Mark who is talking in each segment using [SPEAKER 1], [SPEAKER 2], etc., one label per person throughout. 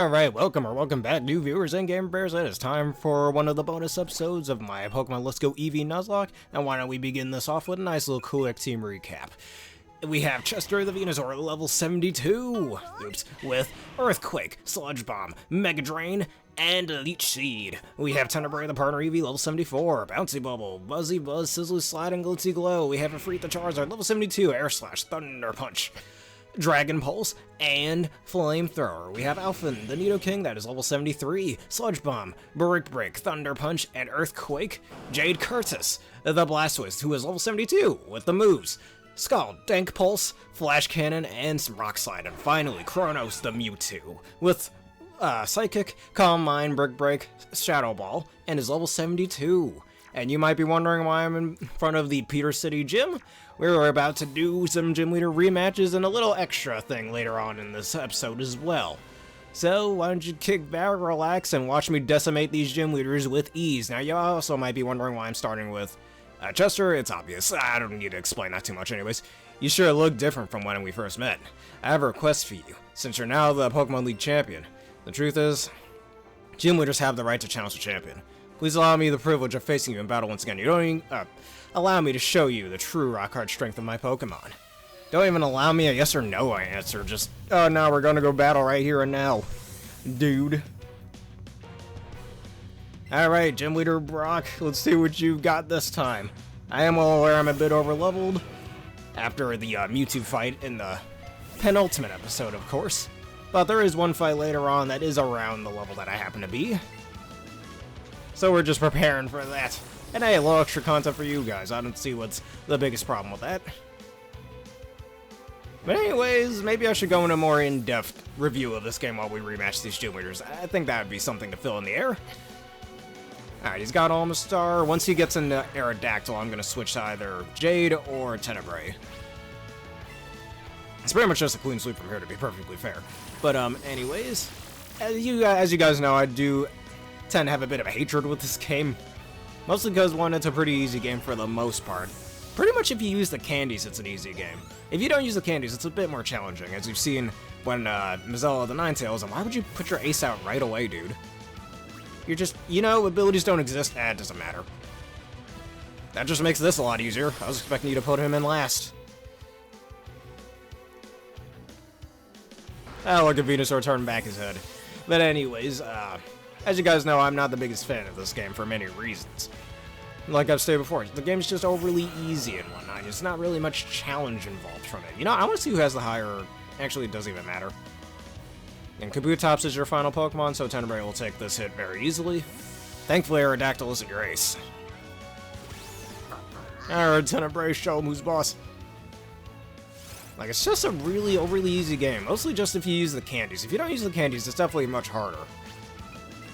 [SPEAKER 1] Alright, welcome back, new viewers and game bears. It is time for one of the bonus episodes of my Pokemon Let's Go Eevee Nuzlocke, and why don't we begin this off with a nice little quick team recap. We have Chester the Venusaur level 72, with Earthquake, Sludge Bomb, Mega Drain, and Leech Seed. We have Tenebrae the partner Eevee level 74, Bouncy Bubble, Buzzy Buzz, Sizzly Slide, and Glitzy Glow. We have Efreet the Charizard level 72, Air Slash, Thunder Punch, Dragon Pulse, and Flamethrower. We have Alphen, the Nidoking, that is level 73, Sludge Bomb, Brick Break, Thunder Punch, and Earthquake. Jade Curtis, the Blastoise, who is level 72, with the moves Scald, Dank Pulse, Flash Cannon, and some Rock Slide. And finally, Kronos, the Mewtwo, with Psychic, Calm Mind, Brick Break, Shadow Ball, and is level 72. And you might be wondering why I'm in front of the Peter City Gym. We're about to do some gym leader rematches and a little extra thing later on in this episode as well. So why don't you kick back, relax, and watch me decimate these gym leaders with ease. Now you also might be wondering why I'm starting with Chester. It's obvious. I don't need to explain that too much anyways. You sure look different from when we first met. I have a request for you, since you're now the Pokemon League champion. The truth is, gym leaders have the right to challenge the champion. Please allow me the privilege of facing you in battle once again. You don't even, allow me to show you the true rock-hard strength of my Pokemon. Don't even allow me a yes or no answer, just, oh no, we're gonna go battle right here and now, dude. Alright, Gym Leader Brock, let's see what you've got this time. I am well aware I'm a bit over-leveled, after the Mewtwo fight in the penultimate episode, of course. But there is one fight later on that is around the level that I happen to be. So we're just preparing for that. And hey, a little extra content for you guys. I don't see what's the biggest problem with that. But anyways, maybe I should go into a more in-depth review of this game while we rematch these gym leaders. I think that would be something to fill in the air. Alright, he's got Almastar. Once he gets into Aerodactyl, I'm going to switch to either Jade or Tenebrae. It's pretty much just a clean sweep from here, to be perfectly fair. But anyways, as you guys know, I do tend to have a bit of a hatred with this game. Mostly because, one, it's a pretty easy game for the most part. Pretty much if you use the candies, it's an easy game. If you don't use the candies, it's a bit more challenging, as you've seen when Mazzella the Ninetales, and why would you put your ace out right away, dude? You're just, you know, abilities don't exist, it doesn't matter. That just makes this a lot easier. I was expecting you to put him in last. Oh, look at Venusaur turning back his head. But anyways, as you guys know, I'm not the biggest fan of this game for many reasons. Like I've stated before, the game's just overly easy and whatnot. There's not really much challenge involved from it. You know, I want to see who has the higher... Actually, it doesn't even matter. And Kabutops is your final Pokemon, so Tenebrae will take this hit very easily. Thankfully, Aerodactyl isn't your ace. Alright, Tenebrae, show him who's boss. Like, it's just a really overly easy game. Mostly just if you use the candies. If you don't use the candies, it's definitely much harder.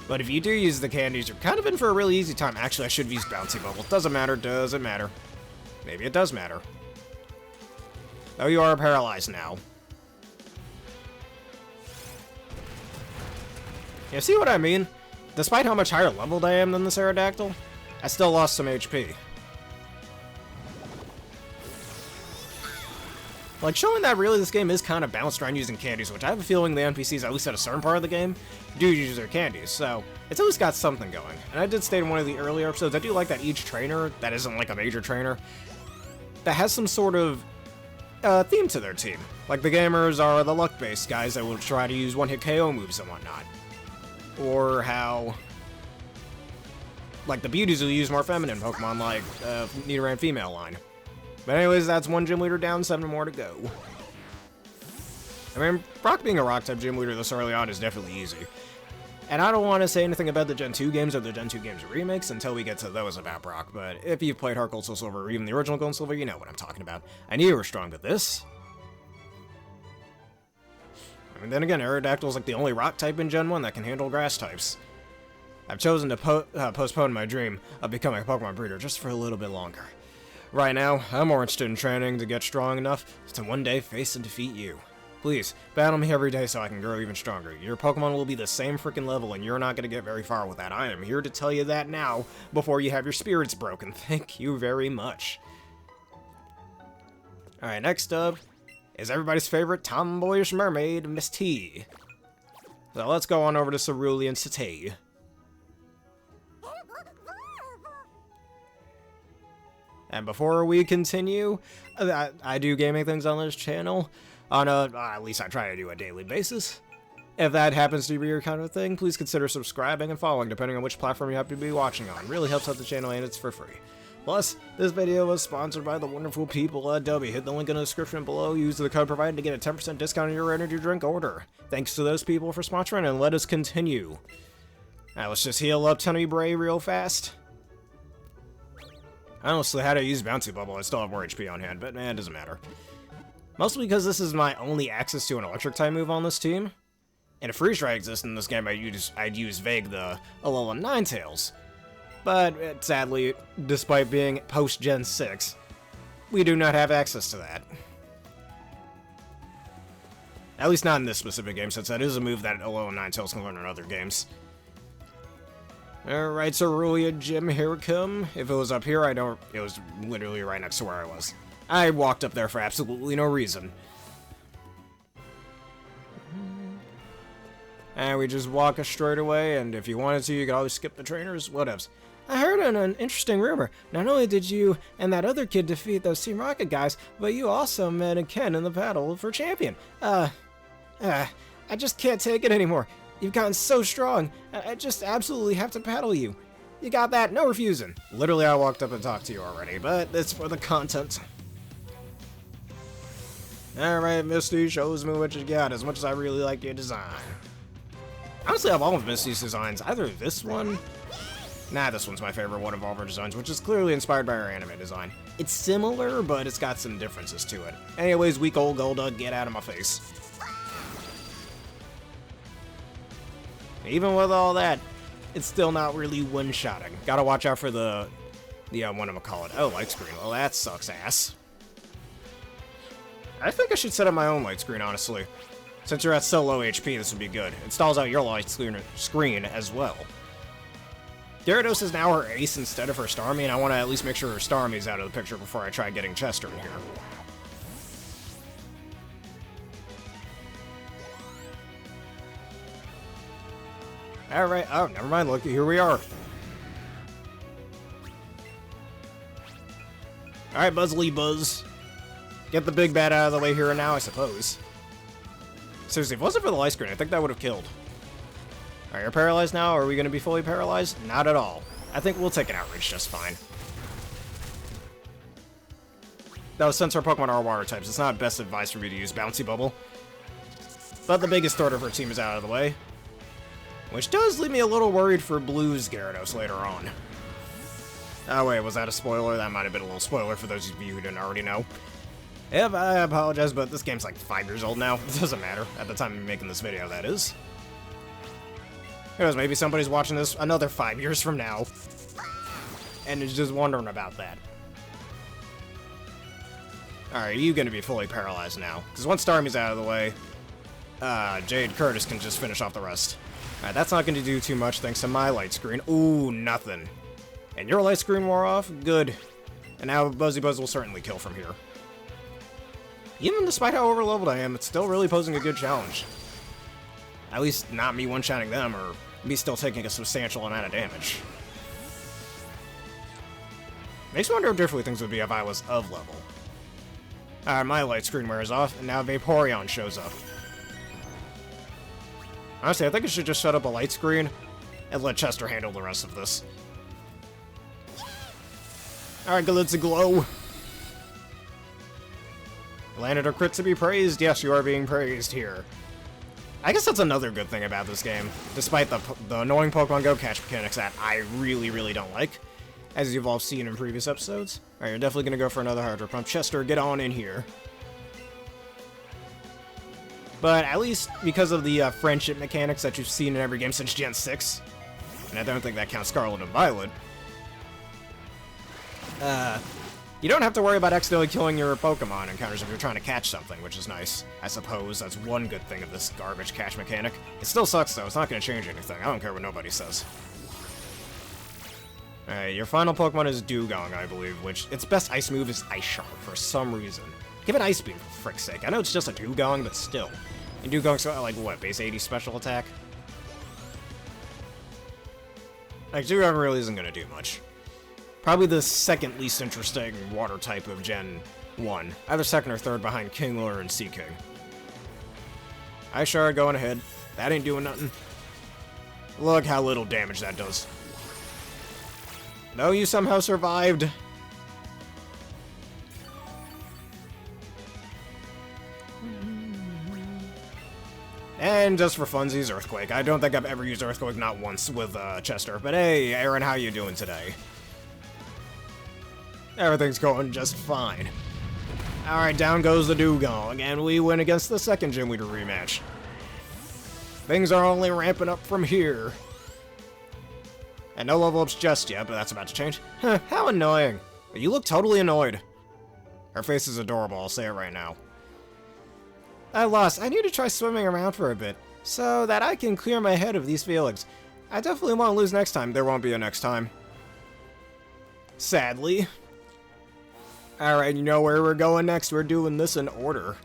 [SPEAKER 1] But if you do use the candies, you're kind of in for a really easy time. Actually, I should have used Bouncy Bubble. Doesn't matter, doesn't matter. Maybe it does matter. Oh, you are paralyzed now. You see what I mean? Despite how much higher leveled I am than this Aerodactyl, I still lost some HP. Like, showing that really this game is kind of balanced around using candies, which I have a feeling the NPCs, at least at a certain part of the game, do use their candies, so it's always got something going. And I did state in one of the earlier episodes, I do like that each trainer, that isn't like a major trainer, that has some sort of theme to their team. Like, the gamers are the luck-based guys that will try to use one-hit KO moves and whatnot. Or how, like, the beauties will use more feminine Pokemon, like Nidoran female line. But anyways, that's one gym leader down, 7 more to go. I mean, Brock being a rock-type gym leader this early on is definitely easy. And I don't want to say anything about the Gen 2 games or the Gen 2 games remakes until we get to those about Brock, but if you've played Heart Gold Soul Silver or even the original Gold and Silver, you know what I'm talking about. I knew you were strong with this. I mean, then again, Aerodactyl is like the only rock type in Gen 1 that can handle grass types. I've chosen to postpone my dream of becoming a Pokemon breeder just for a little bit longer. Right now, I'm more interested in training to get strong enough to one day face and defeat you. Please, battle me every day so I can grow even stronger. Your Pokemon will be the same freaking level, and you're not going to get very far with that. I am here to tell you that now, before you have your spirits broken. Thank you very much. Alright, next up is everybody's favorite tomboyish mermaid, Miss T. So let's go on over to Cerulean City. And before we continue, I do gaming things on this channel on at least I try to do a daily basis. If that happens to be your kind of thing, please consider subscribing and following depending on which platform you happen to be watching on. It really helps out the channel and it's for free. Plus, this video was sponsored by the wonderful people at Dubby. Hit the link in the description below, use the code provided to get a 10% discount on your energy drink order. Thanks to those people for sponsoring, and let us continue. Now let's just heal up Tenebrae real fast. I honestly had to use Bouncy Bubble, I still have more HP on hand, but it doesn't matter. Mostly because this is my only access to an electric type move on this team. And if Freeze Dry exists in this game, I'd use Vague the Alola Ninetales. But sadly, despite being post-Gen 6, we do not have access to that. At least not in this specific game, since that is a move that Alola Ninetales can learn in other games. Alright, Cerulean Gym, here we come. If it was up here, it was literally right next to where I was. I walked up there for absolutely no reason. And we just walk straight away, and if you wanted to, you could always skip the trainers, whatevs. I heard an interesting rumor. Not only did you and that other kid defeat those Team Rocket guys, but you also met Ken in the battle for champion. I just can't take it anymore. You've gotten so strong. I just absolutely have to battle you. You got that? No refusing. Literally, I walked up and talked to you already, but it's for the content. Alright, Misty, shows me what you got, as much as I really like your design. Honestly, of all of Misty's designs, either this one... Nah, this one's my favorite one of all of her designs, which is clearly inspired by her anime design. It's similar, but it's got some differences to it. Anyways, weak old Golda, get out of my face. Even with all that, it's still not really one-shotting. Gotta watch out for the whatchamacallit. Oh, light screen. Well, that sucks ass. I think I should set up my own light screen, honestly. Since you're at so low HP, this would be good. It stalls out your light screen as well. Gyarados is now her ace instead of her Starmie, and I want to at least make sure her Starmie's out of the picture before I try getting Chester in here. Alright, oh, never mind, look, here we are. Alright, Buzzly Buzz. Get the big bad out of the way here and now, I suppose. Seriously, if it wasn't for the light screen, I think that would have killed. Alright, you're paralyzed now. Are we going to be fully paralyzed? Not at all. I think we'll take an outrage just fine. Though, since our Pokemon are water types, it's not best advice for me to use Bouncy Bubble. But the biggest threat of her team is out of the way. Which does leave me a little worried for Blue's Gyarados later on. Oh wait, was that a spoiler? That might have been a little spoiler for those of you who didn't already know. Yep, I apologize, but this game's like 5 years old now. It doesn't matter. At the time of making this video, that is. Anyways, maybe somebody's watching this another 5 years from now. And is just wondering about that. Alright, you gonna be fully paralyzed now. Because once Starmie's out of the way, Jade Curtis can just finish off the rest. Alright, that's not gonna do too much thanks to my light screen. Ooh, nothing. And your light screen wore off? Good. And now Buzzy Buzz will certainly kill from here. Even despite how overleveled I am, it's still really posing a good challenge. At least not me one-shotting them, or me still taking a substantial amount of damage. Makes me wonder how differently things would be if I was of level. Alright, my light screen wears off, and now Vaporeon shows up. Honestly, I think I should just set up a light screen and let Chester handle the rest of this. Alright, Glitzy Glow. Landed a crit to be praised. Yes, you are being praised here. I guess that's another good thing about this game, despite the annoying Pokemon Go catch mechanics that I really, really don't like, as you've all seen in previous episodes. Alright, you're definitely going to go for another Hydro Pump. Chester, get on in here. But at least because of the friendship mechanics that you've seen in every game since Gen 6, and I don't think that counts Scarlet and Violet, you don't have to worry about accidentally killing your Pokemon encounters if you're trying to catch something, which is nice. I suppose that's one good thing of this garbage catch mechanic. It still sucks, though. It's not going to change anything. I don't care what nobody says. Alright, your final Pokemon is Dugong, I believe, which its best ice move is Ice Shard for some reason. Give it Ice Beam, for frick's sake. I know it's just a Dugong, but still. And Dugong's got, like, what, base 80 special attack? Like, Zero really isn't gonna do much. Probably the second least interesting water type of Gen 1. Either second or third behind Kingler and Sea King. Ice Shard going ahead. That ain't doing nothing. Look how little damage that does. No, you somehow survived. And just for funsies, Earthquake. I don't think I've ever used Earthquake, not once, with Chester. But hey, Aaron, how you doing today? Everything's going just fine. Alright, down goes the Dugong, and we win against the second Gym Leader rematch. Things are only ramping up from here. And no level ups just yet, but that's about to change. Huh, how annoying. You look totally annoyed. Her face is adorable, I'll say it right now. I lost. I need to try swimming around for a bit, so that I can clear my head of these feelings. I definitely won't lose next time. There won't be a next time. Sadly. Alright, you know where we're going next. We're doing this in order.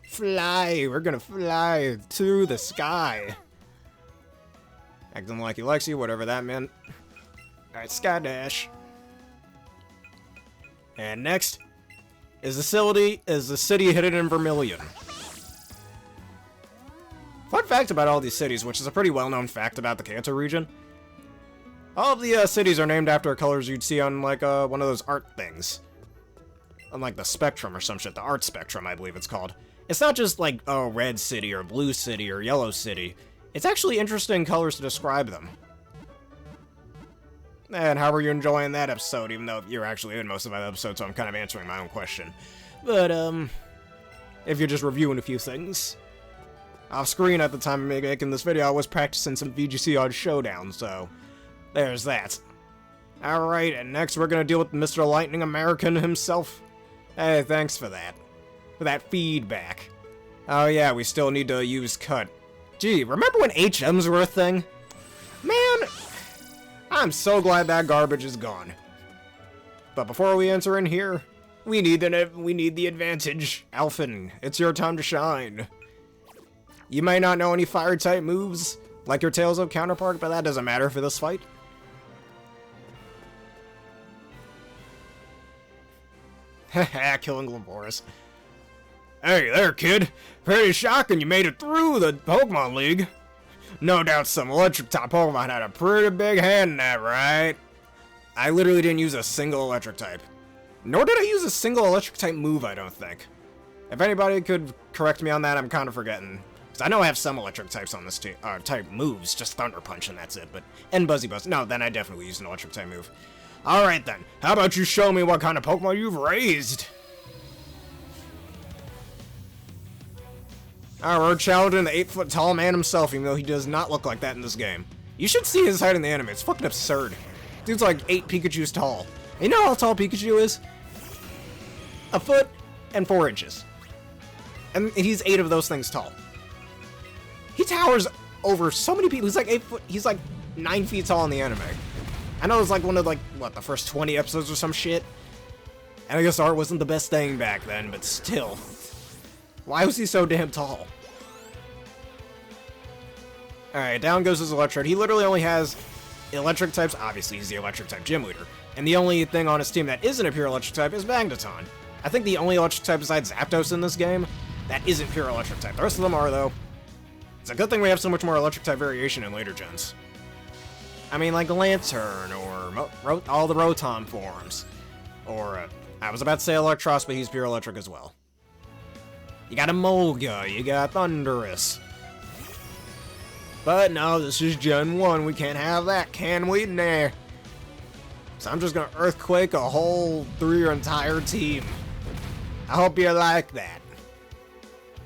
[SPEAKER 1] Fly. We're gonna fly to the sky. Acting like he likes you, whatever that meant. Alright, Sky Dash. And next is the city hidden in Vermilion. Fun fact about all these cities, which is a pretty well-known fact about the Kanto region. All of the cities are named after colors you'd see on, like, one of those art things. On, like, the spectrum or some shit. The art spectrum, I believe it's called. It's not just, like, oh, red city or blue city or yellow city. It's actually interesting colors to describe them. And how are you enjoying that episode, even though you're actually in most of my episodes, so I'm kind of answering my own question. But, if you're just reviewing a few things. Off screen at the time of making this video, I was practicing some VGC Odd Showdown, so there's that. Alright, and next we're gonna deal with Mr. Lightning American himself. Hey, thanks for that. For that feedback. Oh yeah, we still need to use cut. Gee, remember when HMs were a thing? Man, I'm so glad that garbage is gone. But before we enter in here, we need the advantage. Alphen, it's your time to shine. You may not know any fire-type moves, like your Tales of counterpart, but that doesn't matter for this fight. Haha, killing Glamorous. Hey there, kid. Pretty shocking you made it through the Pokemon League. No doubt some electric-type Pokemon had a pretty big hand in that, right? I literally didn't use a single electric type. Nor did I use a single electric type move, I don't think. If anybody could correct me on that, I'm kind of forgetting. Because I know I have some electric types on this type moves, just Thunder Punch and that's it, but... And Buzzy Buzz. No, then I definitely used an electric type move. Alright then, how about you show me what kind of Pokemon you've raised? Alright, we're challenging the 8-foot-tall man himself, even though he does not look like that in this game. You should see his height in the anime, it's fucking absurd. Dude's like 8 Pikachus tall. You know how tall Pikachu is? 1 foot and 4 inches. And he's 8 of those things tall. He towers over so many people. He's like 8 foot, he's like 9 feet tall in the anime. I know it was like one of like, what, the first 20 episodes or some shit? And I guess art wasn't the best thing back then, but still. Why was he so damn tall? Alright, down goes his Electrode. He literally only has electric types. Obviously, he's the electric type gym leader. And the only thing on his team that isn't a pure electric type is Magneton. I think the only electric type besides Zapdos in this game that isn't pure electric type. The rest of them are, though. It's a good thing we have so much more electric type variation in later gens. I mean, like Lantern, or all the Rotom forms. Or, I was about to say Electros, but he's pure electric as well. You got Emolga, you got Thundurus. But no, this is Gen 1, we can't have that, can we? Nah. So I'm just gonna Earthquake a hole through your entire team. I hope you like that.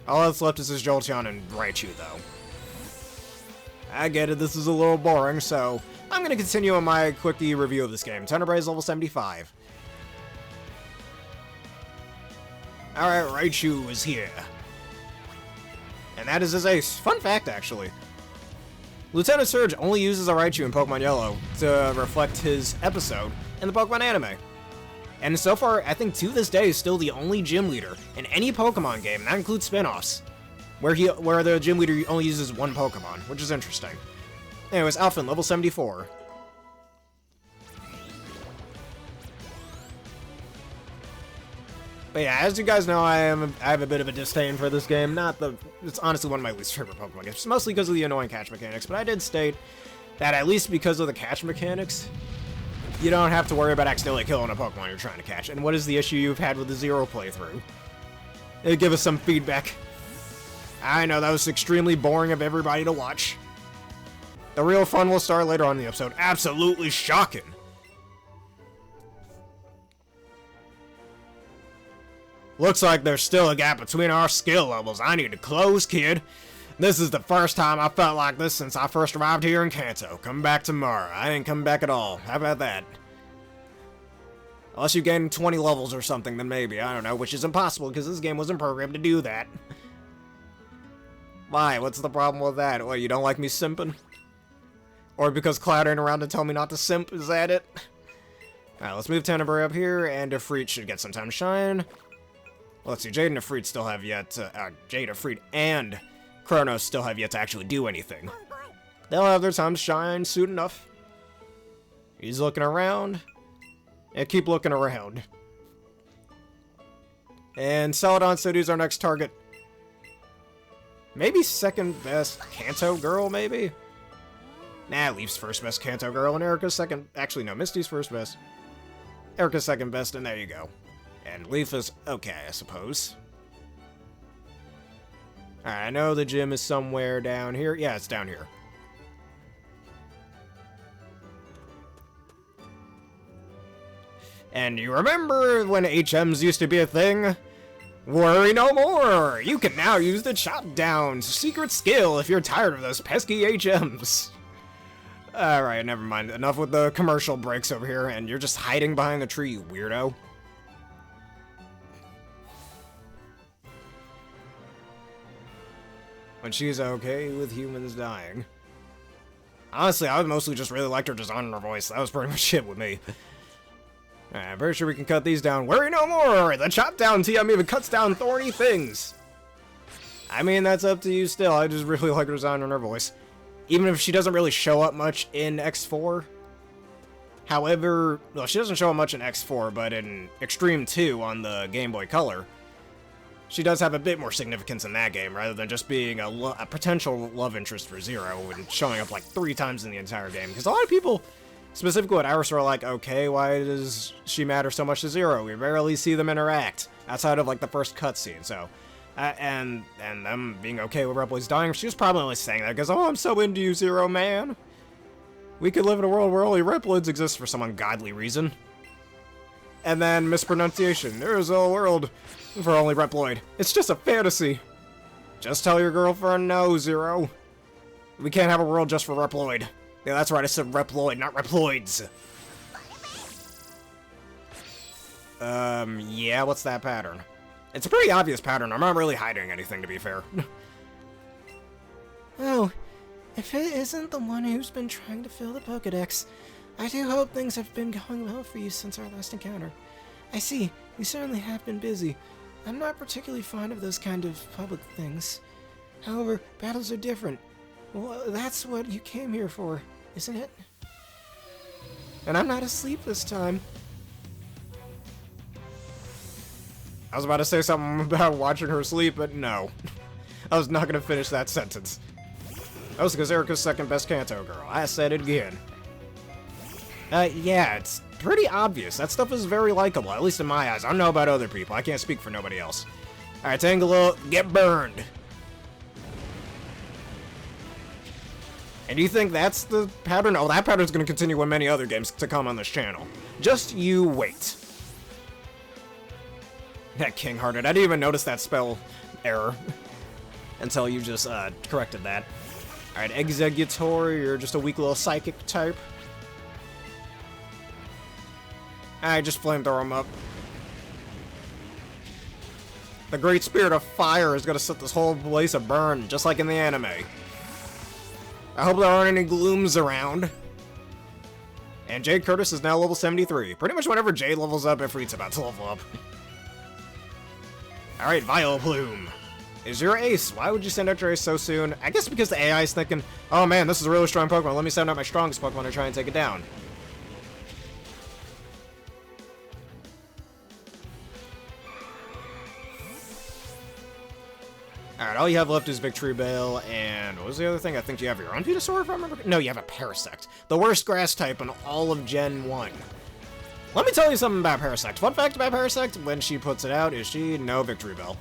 [SPEAKER 1] All that's left is his Jolteon and Raichu, though. I get it, this is a little boring, so I'm gonna continue on my quickie review of this game. Tenebray is level 75. Alright, Raichu is here. And that is his ace. Fun fact, actually. Lieutenant Surge only uses a Raichu in Pokemon Yellow to reflect his episode in the Pokemon anime. And so far, I think to this day, is still the only gym leader in any Pokemon game, that includes spin-offs, where the gym leader only uses one Pokemon, which is interesting. Anyways, Alphen, level 74. But yeah, as you guys know, I have a bit of a disdain for this game. It's honestly one of my least favorite Pokemon games, mostly because of the annoying catch mechanics. But I did state that at least because of the catch mechanics, you don't have to worry about accidentally killing a Pokemon you're trying to catch. And what is the issue you've had with the Zero playthrough? Give us some feedback. I know that was extremely boring of everybody to watch. The real fun will start later on in the episode. Absolutely shocking. Looks like there's still a gap between our skill levels. I need to close, kid. This is the first time I felt like this since I first arrived here in Kanto. Come back tomorrow. I ain't coming back at all. How about that? Unless you gain 20 levels or something, then maybe. I don't know, which is impossible because this game wasn't programmed to do that. Why? What's the problem with that? What, you don't like me simping? Or because Cloud ain't around to tell me not to simp? Is that it? Alright, let's move Tenebray up here, and Ifrit should get some time to shine. Let's see, Jade and Ifrit still have yet to, Jade, Ifrit, and Chronos still have yet to actually do anything. They'll have their time to shine soon enough. He's looking around. And keep looking around. And Celadon City is our next target. Maybe second best Kanto girl, maybe? Nah, Leaf's first best Kanto girl, and Erica's second. Actually, no, Misty's first best. Erica's second best, and there you go. And Leaf is okay, I suppose. Alright, I know the gym is somewhere down here. Yeah, it's down here. And you remember when HMs used to be a thing? Worry no more! You can now use the Chop Down's secret skill if you're tired of those pesky HMs. Alright, never mind. Enough with the commercial breaks over here, and you're just hiding behind the tree, you weirdo. When she's okay with humans dying. Honestly, I mostly just really liked her design and her voice. That was pretty much it with me. I'm pretty sure we can cut these down. Worry no more! The Chop Down TM even cuts down thorny things! I mean, that's up to you still. I just really like her design and her voice. Even if she doesn't really show up much in X4. However, well, she doesn't show up much in X4, but in Extreme 2 on the Game Boy Color, she does have a bit more significance in that game, rather than just being a potential love interest for Zero and showing up like 3 times in the entire game. Because a lot of people, specifically with Iris, are like, okay, why does she matter so much to Zero? We rarely see them interact, outside of like the first cutscene, so... and them being okay with Reploid's dying, she was probably only saying that because, oh, I'm so into you, Zero, man. We could live in a world where only Reploids exist for some ungodly reason. And then mispronunciation. There is a world for only Reploid. It's just a fantasy. Just tell your girlfriend no, Zero. We can't have a world just for Reploid. Yeah, that's right, I said Reploid, not Reploids. Yeah, what's that pattern? It's a pretty obvious pattern. I'm not really hiding anything, to be fair.
[SPEAKER 2] Oh, if it isn't the one who's been trying to fill the Pokedex, I do hope things have been going well for you since our last encounter. I see, you certainly have been busy. I'm not particularly fond of those kind of public things. However, battles are different. Well, that's what you came here for, isn't it? And I'm not asleep this time.
[SPEAKER 1] I was about to say something about watching her sleep, but no. I was not going to finish that sentence. That was because Erica's second best Kanto girl. I said it again. Yeah, it's pretty obvious. That stuff is very likable, at least in my eyes. I don't know about other people. I can't speak for nobody else. Alright, Tangelo, get burned. And do you think that's the pattern? Oh, that pattern's going to continue in many other games to come on this channel. Just you wait. That King-Hearted. I didn't even notice that spell error until you just corrected that. Alright, Executor, you're just a weak little psychic type. Alright, just flamethrow him up. The Great Spirit of Fire is gonna set this whole place aburn, just like in the anime. I hope there aren't any glooms around. And Jade Curtis is now level 73. Pretty much whenever Jade levels up, Ifrit's about to level up. Alright, Vileplume is your ace. Why would you send out your ace so soon? I guess because the AI is thinking, oh man, this is a really strong Pokemon. Let me send out my strongest Pokemon to try and take it down. Alright, all you have left is Victory Bell, and what was the other thing? I think you have your own Venusaur, if I remember. No, you have a Parasect. The worst grass type in all of Gen 1. Let me tell you something about Parasect. Fun fact about Parasect, when she puts it out, is she no Victory Bell.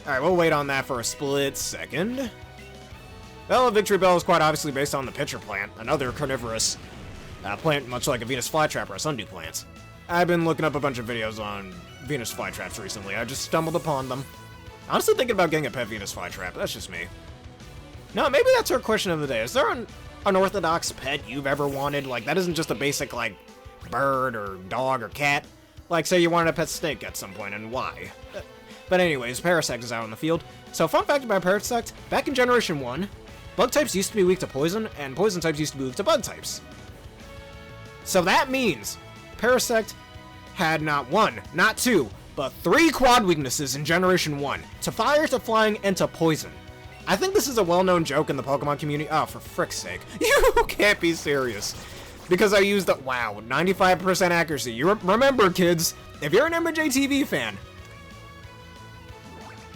[SPEAKER 1] Alright, we'll wait on that for a split second. Well, Victory Bell is quite obviously based on the Pitcher Plant, another carnivorous plant much like a Venus Flytrap or a Sundew plant. I've been looking up a bunch of videos on Venus Flytraps recently. I just stumbled upon them. Honestly thinking about getting a pet Venus Flytrap. That's just me. No, maybe that's our question of the day. Is there an unorthodox pet you've ever wanted? Like, that isn't just a basic, like, bird or dog or cat. Like, say you wanted a pet snake at some point, and why? But anyways, Parasect is out in the field. So, fun fact about Parasect, back in Generation 1, bug types used to be weak to poison, and poison types used to be weak to bug types. So that means Parasect had not one, not two, but 3 quad weaknesses in Generation 1. To fire, to flying, and to poison. I think this is a well-known joke in the Pokemon community. Oh, for frick's sake. You can't be serious. Because I used the, wow, 95% accuracy. You remember, kids, if you're an MJTV fan.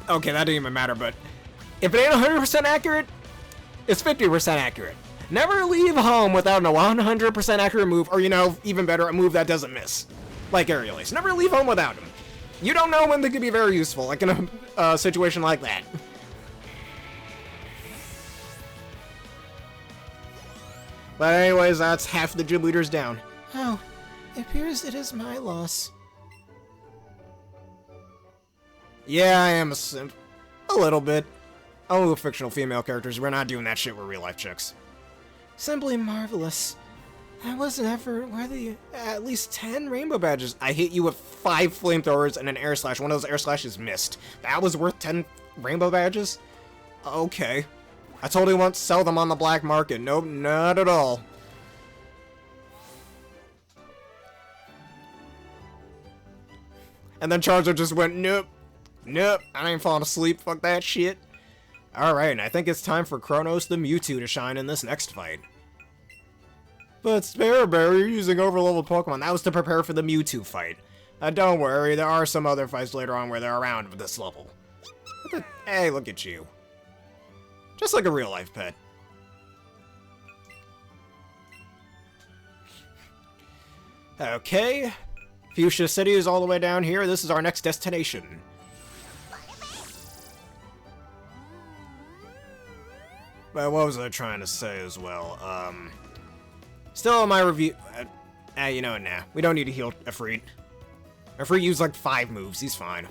[SPEAKER 1] Okay, that didn't even matter, but if it ain't 100% accurate, it's 50% accurate. Never leave home without a 100% accurate move, or, you know, even better, a move that doesn't miss. Like Aerial Ace. Never leave home without him. You don't know when they could be very useful, like in a situation like that. But anyways, that's half the gym leaders down.
[SPEAKER 2] Oh, it appears it is my loss.
[SPEAKER 1] Yeah, I am a simp. A little bit. Only with fictional female characters. We're not doing that shit with real-life chicks.
[SPEAKER 2] Simply marvelous. I wasn't ever worthy at least 10
[SPEAKER 1] Rainbow badges. I hit you with 5 flamethrowers and an air slash. One of those air slashes missed. That was worth 10 rainbow badges? Okay. I totally won't sell them on the black market. Nope, not at all. And then Charizard just went, nope. Nope, I ain't falling asleep. Fuck that shit. Alright, and I think it's time for Kronos the Mewtwo to shine in this next fight. But Spareberry, you're using overleveled Pokemon. That was to prepare for the Mewtwo fight. Don't worry, there are some other fights later on where they're around with this level. Hey, look at you. Just like a real-life pet. Okay. Fuchsia City is all the way down here. This is our next destination. But what was I trying to say as well? Still in my review... you know what, nah. We don't need to heal Efreet. Efreet used like 5 moves. He's fine.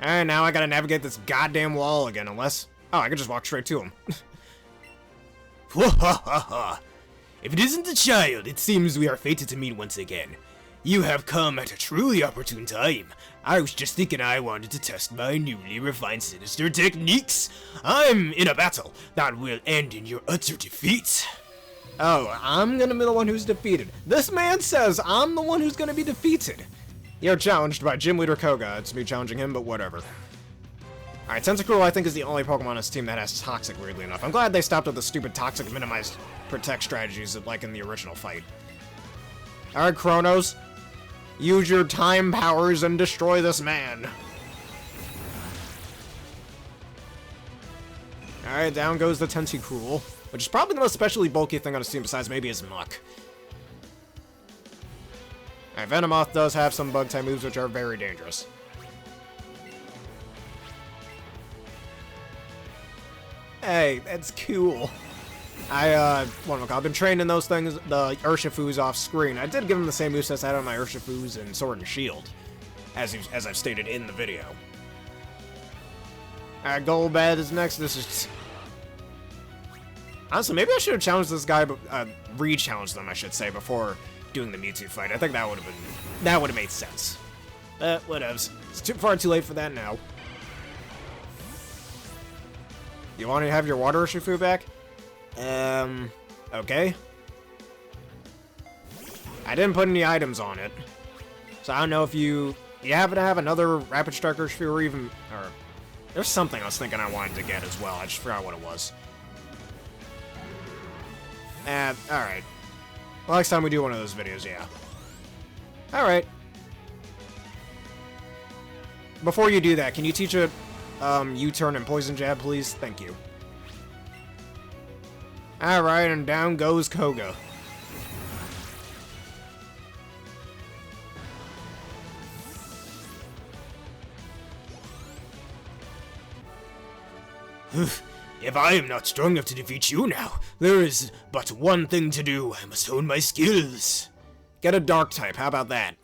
[SPEAKER 1] And now I gotta navigate this goddamn wall again, unless... Oh, I can just walk straight to him. If it isn't a child, it seems we are fated to meet once again. You have come at a truly opportune time. I was just thinking I wanted to test my newly refined sinister techniques. I'm in a battle that will end in your utter defeat. Oh, I'm gonna be the one who's defeated. This man says I'm the one who's gonna be defeated. You're challenged by Gym Leader Koga. It's me challenging him, but whatever. Alright, Tentacruel I think is the only Pokemon on this team that has Toxic, weirdly enough. I'm glad they stopped with the stupid Toxic minimized protect strategies like in the original fight. Alright, Kronos. Use your time powers and destroy this man. Alright, down goes the Tentacruel, which is probably the most specially bulky thing on his team besides maybe his Muck. Alright, Venomoth does have some bug-type moves which are very dangerous. Hey, that's cool. I've been training those things, the Urshifus off screen. I did give him the same movesets I had on my Urshifus in Sword and Shield, as I've stated in the video. Alright, Golbat is next. This is... Honestly, maybe I should have challenged this guy, but re-challenged them, I should say, before doing the Mewtwo fight. I think that would have made sense. Whatevs. It's far too late for that now. You want to have your Water Urshifu back? Okay. I didn't put any items on it. So I don't know if you you happen to have another Rapid Striker Sphere or even... Or, there's something I was thinking I wanted to get as well. I just forgot what it was. Alright. Well, next time we do one of those videos, yeah. Alright. Before you do that, can you teach a U-turn and poison jab, please? Thank you. Alright, and down goes Koga. If I am not strong enough to defeat you now, there is but one thing to do. I must hone my skills. Get a dark type, how about that?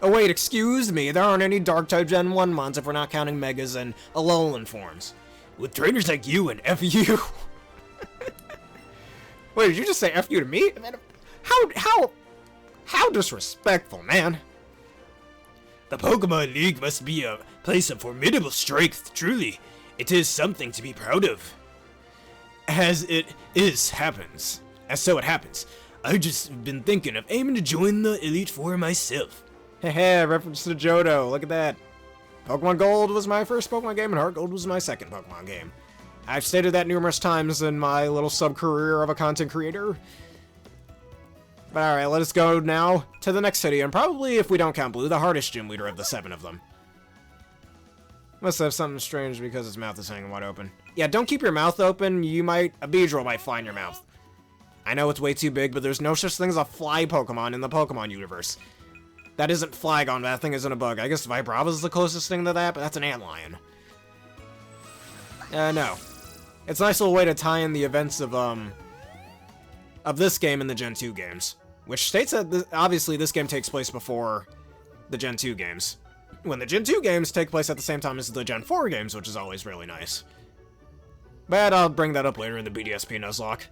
[SPEAKER 1] Oh wait, excuse me, there aren't any dark type Gen 1 mons if we're not counting Megas and Alolan forms. With trainers like you and F you. Wait, did you just say F you to me? How disrespectful, man. The Pokemon League must be a place of formidable strength, truly. It is something to be proud of. As so it happens. I've just been thinking of aiming to join the Elite Four myself. Heh, reference to Johto, look at that. Pokemon Gold was my first Pokemon game, and Heart Gold was my second Pokemon game. I've stated that numerous times in my little sub-career of a content creator. But alright, let us go now to the next city, and probably, if we don't count Blue, the hardest gym leader of the 7 of them. Must have something strange because its mouth is hanging wide open. Yeah, don't keep your mouth open, a Beedrill might fly in your mouth. I know it's way too big, but there's no such thing as a fly Pokemon in the Pokemon universe. That isn't Flygon, that thing isn't a bug. I guess Vibrava's the closest thing to that, but that's an antlion. No. It's a nice little way to tie in the events of this game and the Gen 2 games. Which states that, obviously, this game takes place before the Gen 2 games. When the Gen 2 games take place at the same time as the Gen 4 games, which is always really nice. But I'll bring that up later in the BDSP Nuzlocke.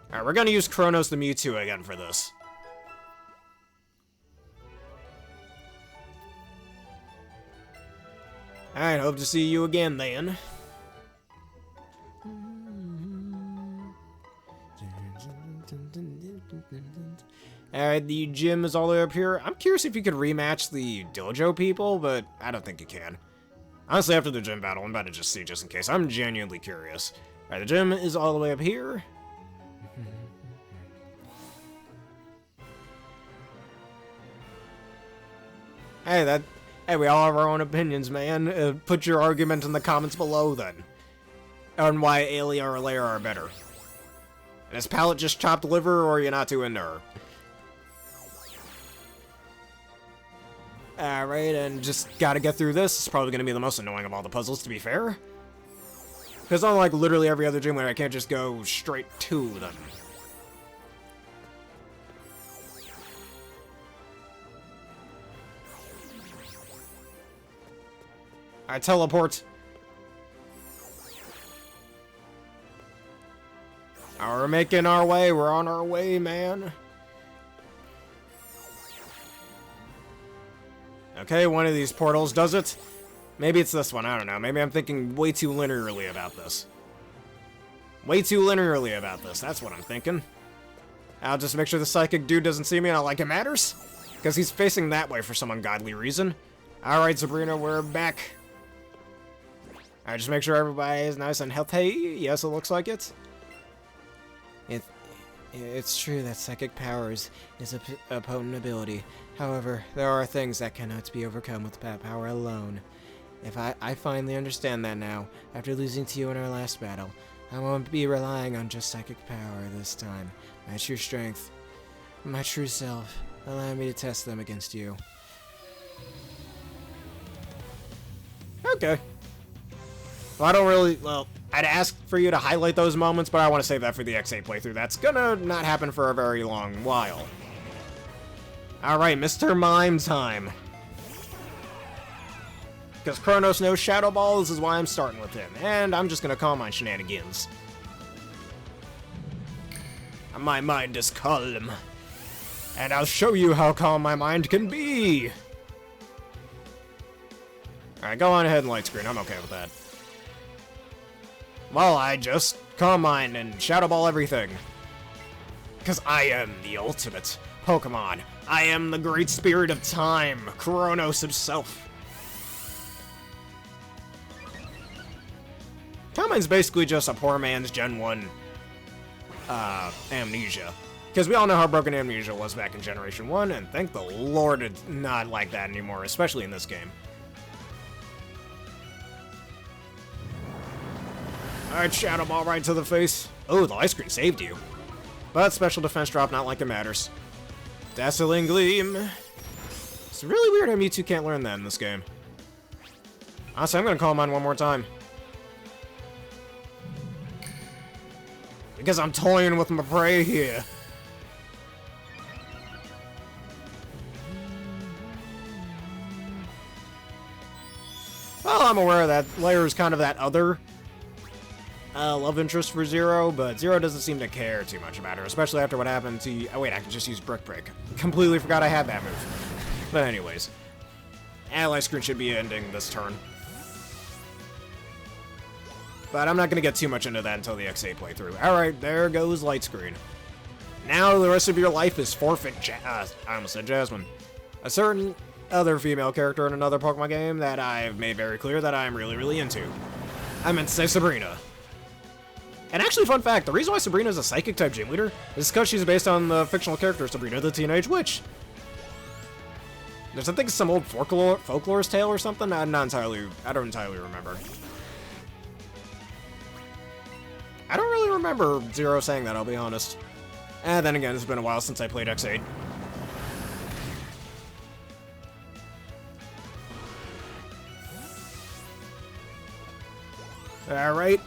[SPEAKER 1] Alright, we're gonna use Kronos the Mewtwo again for this. Alright, hope to see you again then. Alright, the gym is all the way up here. I'm curious if you could rematch the dojo people, but I don't think you can. Honestly, after the gym battle, I'm about to just see just in case. I'm genuinely curious. Alright, the gym is all the way up here. Hey, we all have our own opinions, man. Put your argument in the comments below, then. On why Aelia or Lair are better. And is Palette just chopped liver, or are you not too into her? Alright, and just gotta get through this. It's probably gonna be the most annoying of all the puzzles, to be fair. Because unlike literally every other gym leader, I can't just go straight to them. Alright, teleport. We're making our way. We're on our way, man. Okay, one of these portals does it. Maybe it's this one. I don't know. Maybe I'm thinking way too linearly about this. Way too linearly about this. That's what I'm thinking. I'll just make sure the psychic dude doesn't see me and I like it matters. Because he's facing that way for some ungodly reason. Alright, Sabrina, we're back. Alright, just make sure everybody is nice and healthy. Yes, it looks like it.
[SPEAKER 2] It's true that psychic powers is a potent ability. However, there are things that cannot be overcome with that power alone. If I finally understand that now, after losing to you in our last battle, I won't be relying on just psychic power this time. My true strength, my true self, allow me to test them against you.
[SPEAKER 1] Okay. Well, I don't really, I'd ask for you to highlight those moments, but I want to save that for the X8 playthrough. That's gonna not happen for a very long while. Alright, Mr. Mime time. Because Kronos knows Shadow Ball, this is why I'm starting with him. And I'm just gonna call my shenanigans. My mind is calm. And I'll show you how calm my mind can be. Alright, go on ahead and light screen. I'm okay with that. Well, I just Calm Mind and Shadow Ball everything. Because I am the ultimate Pokemon. I am the great spirit of time, Kronos himself. Common's basically just a poor man's Gen 1 Amnesia. Because we all know how broken Amnesia was back in Generation 1, and thank the Lord it's not like that anymore, especially in this game. Alright, Shadow Ball right to the face. Oh, the ice cream saved you. But special defense drop, not like it matters. Dazzling Gleam. It's really weird how Mewtwo can't learn that in this game. Honestly, I'm gonna call him on one more time. Because I'm toying with my prey here. Well, I'm aware that Lair is kind of that other love interest for Zero, but Zero doesn't seem to care too much about her, especially after what happened to... Oh wait, I can just use Brick Break. Completely forgot I had that move. But anyways. Ally Screen should be ending this turn. But I'm not going to get too much into that until the XA playthrough. Alright, there goes Light Screen. Now the rest of your life is forfeit I almost said Jasmine. A certain other female character in another Pokemon game that I've made very clear that I'm really, really into. I meant to say Sabrina. And actually, fun fact, the reason why Sabrina is a Psychic-type gym leader is because she's based on the fictional character Sabrina the Teenage Witch. There's, I think, some old folklore's tale or something? I don't entirely remember. I don't really remember Zero saying that, I'll be honest. And then again, it's been a while since I played X8. Alright.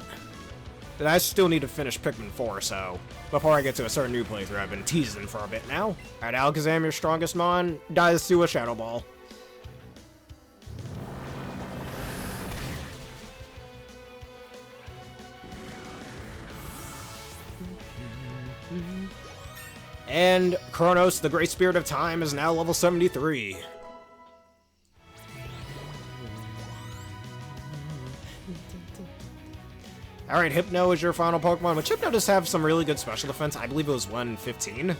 [SPEAKER 1] I still need to finish Pikmin 4, so before I get to a certain new playthrough, I've been teasing for a bit now. Alright, Alakazam, your strongest mon, dies to a Shadow Ball. And Kronos, the Great Spirit of Time, is now level 73. Alright, Hypno is your final Pokemon, which Hypno does have some really good special defense. I believe it was 115.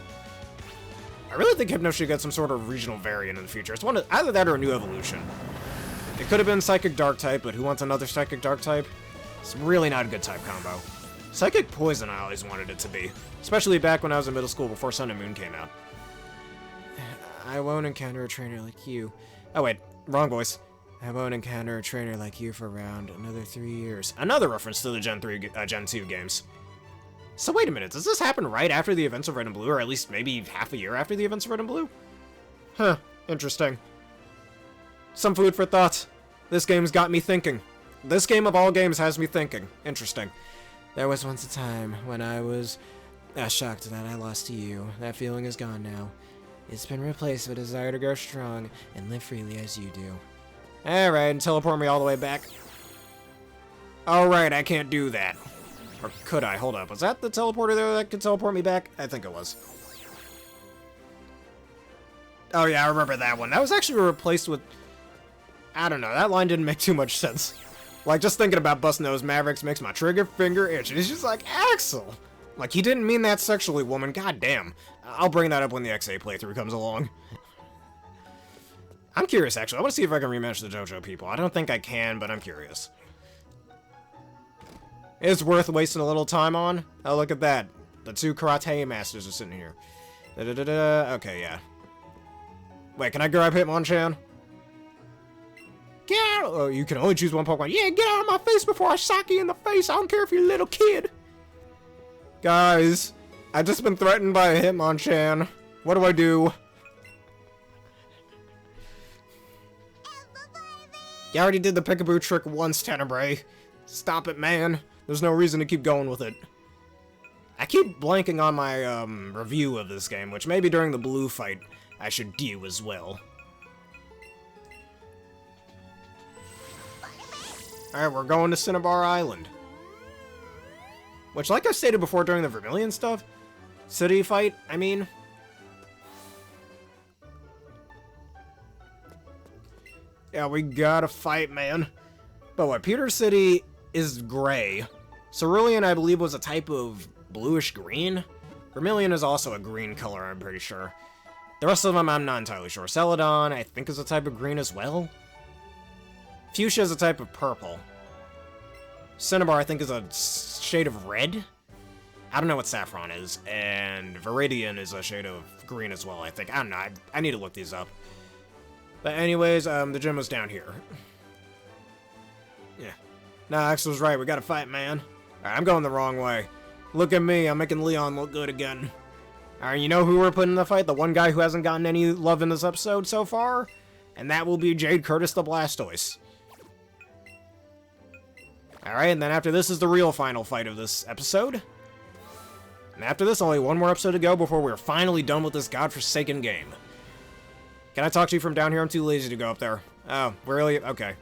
[SPEAKER 1] I really think Hypno should get some sort of regional variant in the future. It's one of, either that or a new evolution. It could have been Psychic Dark type, but who wants another Psychic Dark type? It's really not a good type combo. Psychic Poison I always wanted it to be, especially back when I was in middle school before Sun and Moon came out. I won't encounter a trainer like you. Oh wait, wrong voice. I won't encounter a trainer like you for around another 3 years. Another reference to the Gen 2 games. So wait a minute, does this happen right after the events of Red and Blue, or at least maybe half a year after the events of Red and Blue? Huh, interesting. Some food for thought. This game's got me thinking. This game of all games has me thinking. Interesting. There was once a time when I was shocked that I lost to you. That feeling is gone now. It's been replaced with a desire to grow strong and live freely as you do. Alright, and teleport me all the way back. Alright, I can't do that. Or could I? Hold up. Was that the teleporter there that could teleport me back? I think it was. Oh yeah, I remember that one. That was actually replaced with... I don't know, that line didn't make too much sense. Like, just thinking about busting those Mavericks makes my trigger finger itch. It's just like, Axel! Like, he didn't mean that sexually, woman. God damn. I'll bring that up when the XA playthrough comes along. I'm curious, actually. I want to see if I can rematch the JoJo people. I don't think I can, but I'm curious. It's worth wasting a little time on. Oh, look at that. The two karate masters are sitting here. Okay, yeah. Wait, can I grab Hitmonchan? Get out! Oh, you can only choose one Pokemon. Yeah, get out of my face before I sock you in the face. I don't care if you're a little kid. Guys, I've just been threatened by a Hitmonchan. What do I do? You already did the Peekaboo trick once, Tenebrae. Stop it, man. There's no reason to keep going with it. I keep blanking on my review of this game, which maybe during the blue fight I should do as well. Alright, we're going to Cinnabar Island. Which, like I stated before during the Vermilion stuff, city fight, I mean... Yeah, we gotta fight, man. But what, Pewter City is gray. Cerulean, I believe, was a type of bluish green. Vermilion is also a green color, I'm pretty sure. The rest of them I'm not entirely sure. Celadon, I think, is a type of green as well. Fuchsia is a type of purple. Cinnabar, I think, is a shade of red. I don't know what Saffron is. And Viridian is a shade of green as well, I think. I don't know. I need to look these up. But anyways, the gym was down here. Yeah. Nah, Axel was right. We gotta fight, man. Alright, I'm going the wrong way. Look at me. I'm making Leon look good again. Alright, you know who we're putting in the fight? The one guy who hasn't gotten any love in this episode so far? And that will be Jade Curtis the Blastoise. Alright, and then after this is the real final fight of this episode. And after this, only one more episode to go before we're finally done with this godforsaken game. Can I talk to you from down here? I'm too lazy to go up there. Oh, really? Okay.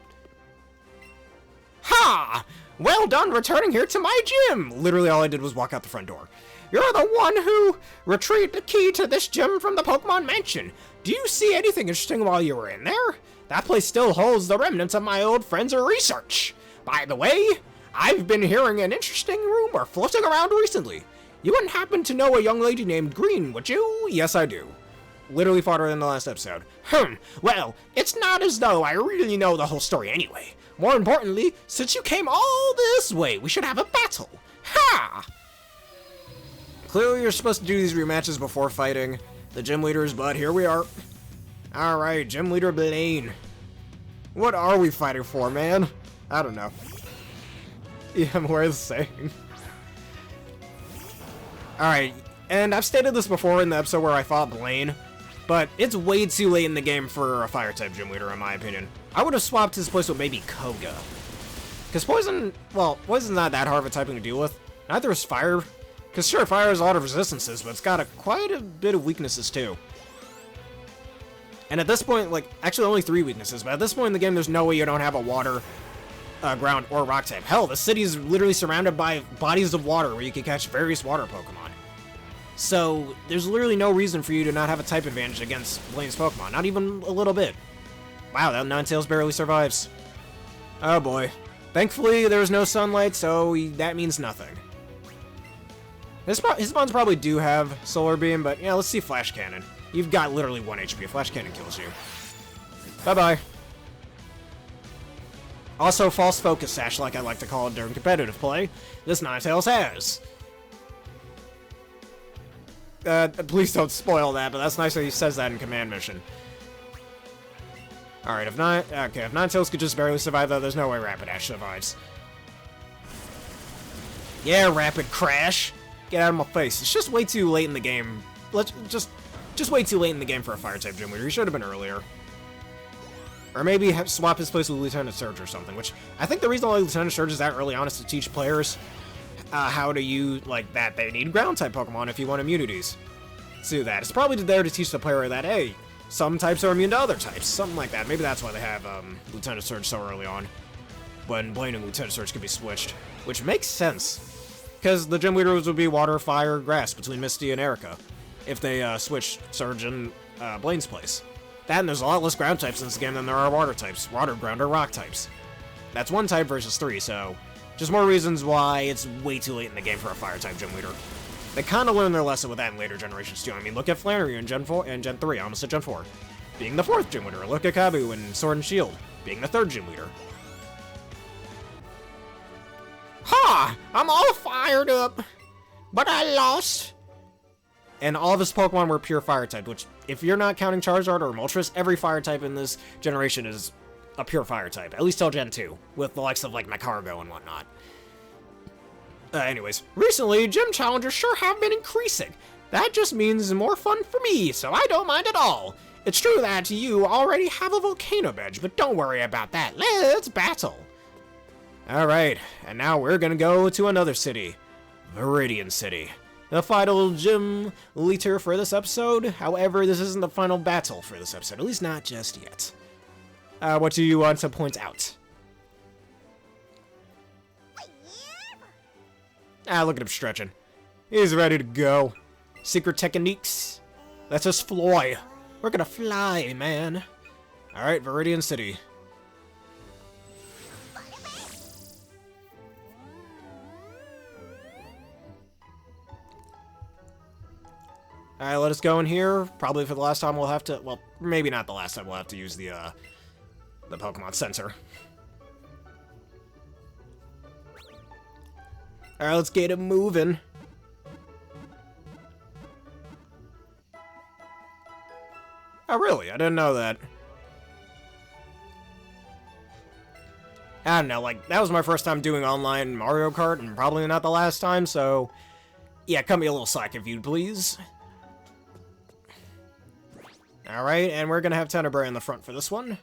[SPEAKER 1] Ha! Well done returning here to my gym! Literally all I did was walk out the front door. You're the one who retrieved the key to this gym from the Pokemon Mansion. Do you see anything interesting while you were in there? That place still holds the remnants of my old friend's research. By the way, I've been hearing an interesting rumor floating around recently. You wouldn't happen to know a young lady named Green, would you? Yes, I do. Literally fought her in the last episode. Well, it's not as though I really know the whole story anyway. More importantly, since you came all this way, we should have a battle. Ha! Clearly you're supposed to do these rematches before fighting the gym leaders, but here we are. Alright, Gym Leader Blaine. What are we fighting for, man? I don't know. Yeah, I'm aware of the saying. Alright, and I've stated this before in the episode where I fought Blaine, but it's way too late in the game for a Fire-type Gym Leader, in my opinion. I would have swapped his place with maybe Koga. Because Poison, well, Poison's not that hard of a typing to deal with. Neither is Fire. Because sure, Fire has a lot of resistances, but it's got quite a bit of weaknesses too. And at this point, like, actually only 3 weaknesses, but at this point in the game, there's no way you don't have a Water, Ground, or Rock type. Hell, the city is literally surrounded by bodies of water where you can catch various water Pokemon. So, there's literally no reason for you to not have a type advantage against Blaine's Pokemon, not even a little bit. Wow, that Ninetales barely survives. Oh boy. Thankfully, there's no sunlight, so that means nothing. His spawns probably do have Solar Beam, but yeah, let's see Flash Cannon. You've got literally 1 HP. Flash Cannon kills you. Bye-bye. Also, False Focus Sash, like I like to call it during competitive play, this Ninetales has. Please don't spoil that, but that's nice that he says that in Command Mission. Alright, if Ninetales could just barely survive, though, there's no way Rapidash survives. Yeah, Rapid Crash! Get out of my face. It's just way too late in the game. Just way too late in the game for a Fire-type Gym Leader. He should have been earlier. Or maybe swap his place with Lieutenant Surge or something, which I think the reason why Lieutenant Surge is that early on is to teach players how to use, like, that they need Ground-type Pokemon if you want immunities. To do that. It's probably there to teach the player that, hey, some types are immune to other types. Something like that. Maybe that's why they have Lieutenant Surge so early on. When Blaine and Lieutenant Surge could be switched. Which makes sense. Because the gym leaders would be Water, Fire, Grass between Misty and Erica. If they switch Surge in Blaine's place. That and there's a lot less ground types in this game than there are water types. Water, ground, or rock types. That's 1 type versus 3, so just more reasons why it's way too late in the game for a Fire-type Gym Leader. They kind of learned their lesson with that in later generations too. I mean, look at Flannery in Gen 4 and Gen 3, I almost said Gen 4. Being the 4th Gym Leader. Look at Kabu in Sword and Shield, being the 3rd Gym Leader. Ha! I'm all fired up, but I lost. And all of his Pokemon were pure Fire-type, which, if you're not counting Charizard or Moltres, every Fire-type in this generation is a pure Fire-type, at least till Gen 2, with the likes of, like, Macargo and whatnot. Anyways, recently, gym challenges sure have been increasing. That just means more fun for me, so I don't mind at all. It's true that you already have a Volcano Badge, but don't worry about that. Let's battle. Alright, and now we're gonna go to another city. Viridian City. The final gym leader for this episode. However, this isn't the final battle for this episode, at least not just yet. What do you want to point out? Look at him stretching. He's ready to go. Secret techniques. Let's just fly. We're gonna fly, man. Alright, Viridian City. Alright, let us go in here. Probably for the last time we'll have to... Well, maybe not the last time we'll have to use the Pokemon sensor. Alright, let's get it moving. Oh, really? I didn't know that. I don't know, like, that was my first time doing online Mario Kart, and probably not the last time, so... Yeah, cut me a little slack if you'd please. Alright, and we're gonna have Tenebray in the front for this one.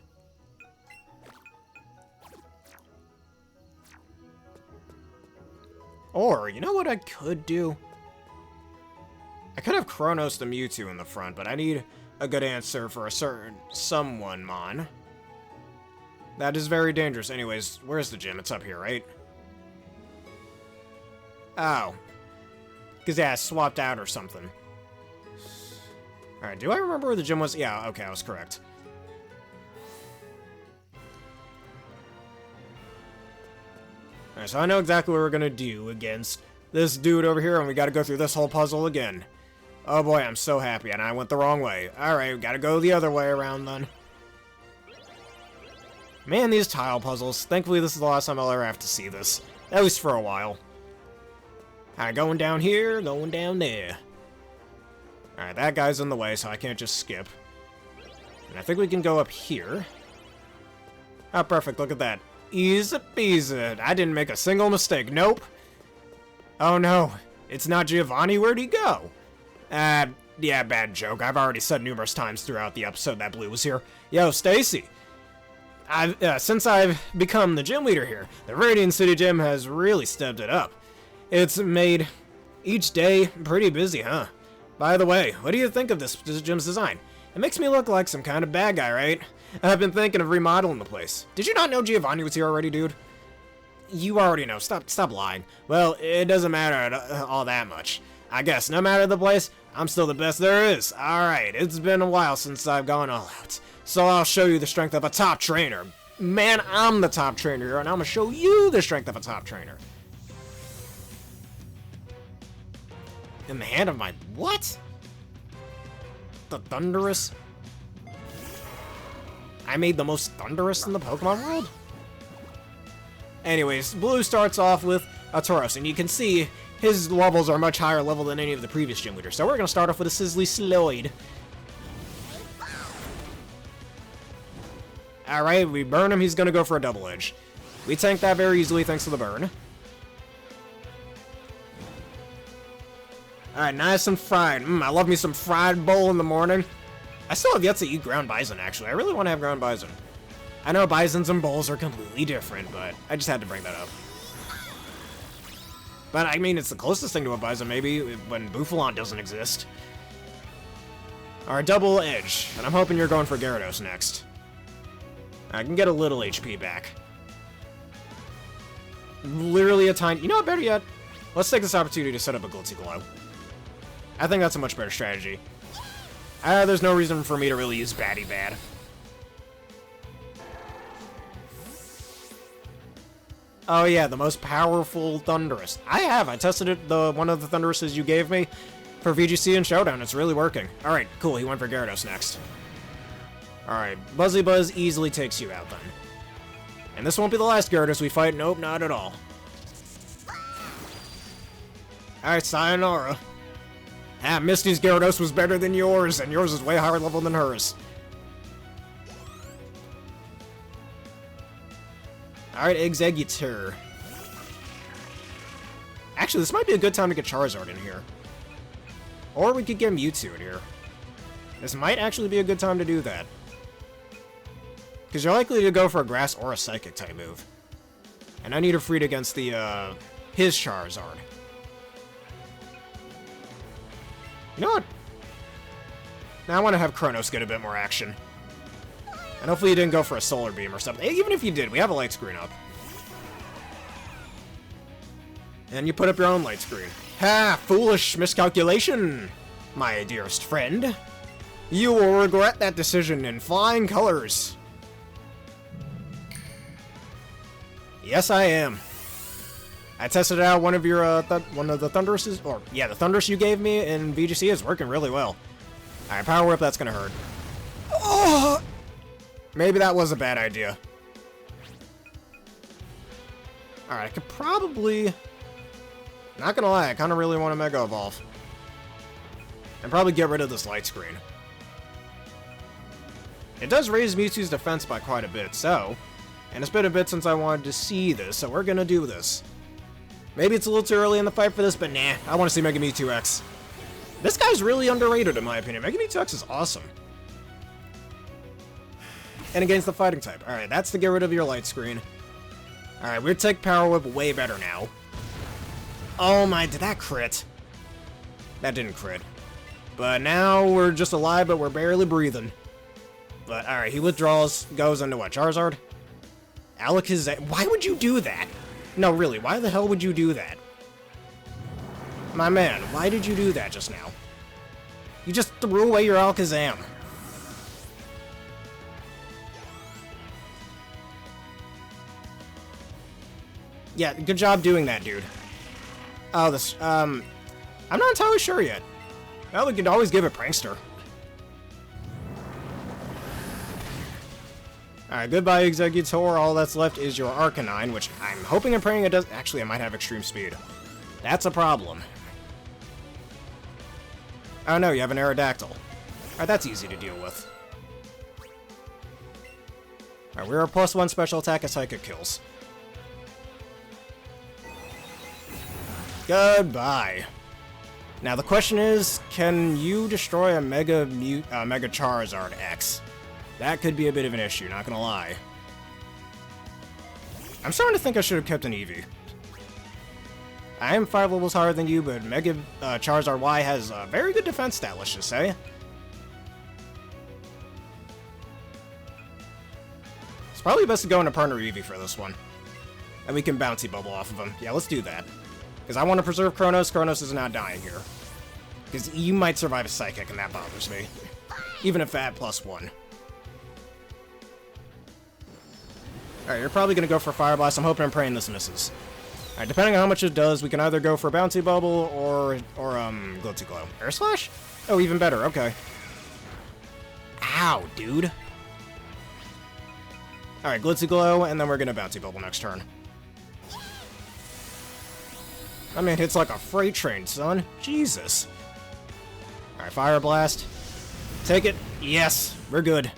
[SPEAKER 1] Or, you know what I could do? I could have Kronos the Mewtwo in the front, but I need a good answer for a certain someone, Mon. That is very dangerous. Anyways, where's the gym? It's up here, right? Oh. Because, yeah, I swapped out or something. Alright, do I remember where the gym was? Yeah, okay, I was correct. Alright, so I know exactly what we're gonna do against this dude over here, and we gotta go through this whole puzzle again. Oh boy, I'm so happy, and I went the wrong way. Alright, we gotta go the other way around then. Man, these tile puzzles. Thankfully, this is the last time I'll ever have to see this. At least for a while. Alright, going down here, going down there. Alright, that guy's in the way, so I can't just skip. And I think we can go up here. Oh, perfect, look at that. Easy peasy. I didn't make a single mistake, nope. Oh no, it's not Giovanni, where'd he go? Yeah, bad joke. I've already said numerous times throughout the episode that Blue was here. Yo, Stacy. Since I've become the gym leader here, the Radiant City Gym has really stepped it up. It's made each day pretty busy, huh? By the way, what do you think of this gym's design? It makes me look like some kind of bad guy, right? I've been thinking of remodeling the place. Did you not know Giovanni was here already, dude? You already know. Stop lying. Well, it doesn't matter all that much. I guess, no matter the place, I'm still the best there is. Alright, it's been a while since I've gone all out. So I'll show you the strength of a top trainer. Man, I'm the top trainer here, and I'm gonna show you the strength of a top trainer. In the hand of my... what? The Thunderous? I made the most Thunderous in the Pokemon world? Anyways, Blue starts off with a Tauros, and you can see his levels are much higher level than any of the previous gym leaders. So we're going to start off with a Sizzly Sloyd. Alright, we burn him, he's going to go for a Double Edge. We tank that very easily thanks to the burn. Alright, nice and fried. I love me some fried bowl in the morning. I still have yet to eat ground bison, actually. I really want to have ground bison. I know bisons and bowls are completely different, but I just had to bring that up. But, I mean, it's the closest thing to a bison, maybe, when Bouffalon doesn't exist. Alright, Double Edge. And I'm hoping you're going for Gyarados next. I can get a little HP back. Literally a tiny... You know what, better yet? Let's take this opportunity to set up a Glitzy Glow. I think that's a much better strategy. There's no reason for me to really use Batty Bad. Oh yeah, the most powerful Thunderous. I tested it, one of the Thunderouses you gave me for VGC and Showdown. It's really working. Alright, cool, he went for Gyarados next. Alright, Buzzy Buzz easily takes you out then. And this won't be the last Gyarados we fight. Nope, not at all. Alright, sayonara. Misty's Gyarados was better than yours, and yours is way higher level than hers. Alright, Exeggutor. Actually, this might be a good time to get Charizard in here. Or we could get Mewtwo in here. This might actually be a good time to do that. Because you're likely to go for a Grass or a Psychic type move. And I need a Freed against the, his Charizard. You know what? Now I want to have Kronos get a bit more action. And hopefully you didn't go for a Solar Beam or something. Even if you did, we have a light screen up. And you put up your own light screen. Ha! Foolish miscalculation, my dearest friend. You will regret that decision in flying colors. Yes, I am. I tested out one of your, one of the Thunderuses, or, yeah, the Thunderous you gave me in VGC is working really well. Alright, Power Whip, that's gonna hurt. Oh! Maybe that was a bad idea. Alright, I could probably... Not gonna lie, I kinda really want to Mega Evolve. And probably get rid of this light screen. It does raise Mewtwo's defense by quite a bit, so... And it's been a bit since I wanted to see this, so we're gonna do this. Maybe it's a little too early in the fight for this, but nah, I want to see Mega Mewtwo X. This guy's really underrated in my opinion. Mega Mewtwo X is awesome. And against the fighting type. Alright, that's to get rid of your light screen. Alright, we're take Power Whip way better now. Oh my, did that crit? That didn't crit. But now we're just alive, but we're barely breathing. But alright, he withdraws, goes into what, Charizard? Alakazam, why would you do that? No, really, why the hell would you do that? My man, why did you do that just now? You just threw away your Alakazam. Yeah, good job doing that, dude. Oh, this, I'm not entirely sure yet. Well, we could always give it Prankster. Alright, goodbye, Exeggutor. All that's left is your Arcanine, which I'm hoping and praying it does. Actually, I might have Extreme Speed. That's a problem. Oh no, you have an Aerodactyl. Alright, that's easy to deal with. Alright, we're a +1 special attack and Psychic kills. Goodbye. Now the question is, can you destroy a Mega Charizard X? That could be a bit of an issue, not gonna lie. I'm starting to think I should have kept an Eevee. I am 5 levels higher than you, but Mega Charizard Y has a very good defense stat, let's just say. It's probably best to go into partner Eevee for this one. And we can Bouncy Bubble off of him. Yeah, let's do that. Because I want to preserve Kronos. Kronos is not dying here. Because you might survive a Psychic, and that bothers me. Even if at +1. Alright, you're probably going to go for Fire Blast. I'm hoping and praying this misses. Alright, depending on how much it does, we can either go for Bouncy Bubble or Glitzy Glow. Air Slash? Oh, even better. Okay. Ow, dude. Alright, Glitzy Glow, and then we're going to Bouncy Bubble next turn. I mean, it's like a freight train, son. Jesus. Alright, Fire Blast. Take it. Yes, we're good.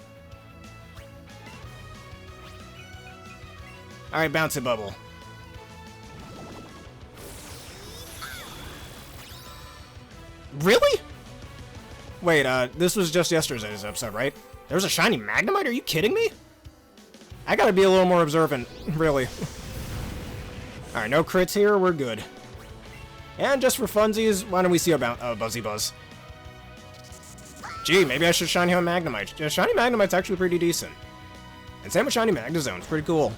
[SPEAKER 1] Alright, Bouncy Bubble. Really? Wait, this was just yesterday's episode, right? There was a shiny Magnemite? Are you kidding me? I gotta be a little more observant, really. Alright, no crits here, we're good. And just for funsies, why don't we see a Buzzy Buzz? Gee, maybe I should shiny him Magnemite. Yeah, shiny Magnemite's actually pretty decent. And same with shiny Magnezone, it's pretty cool.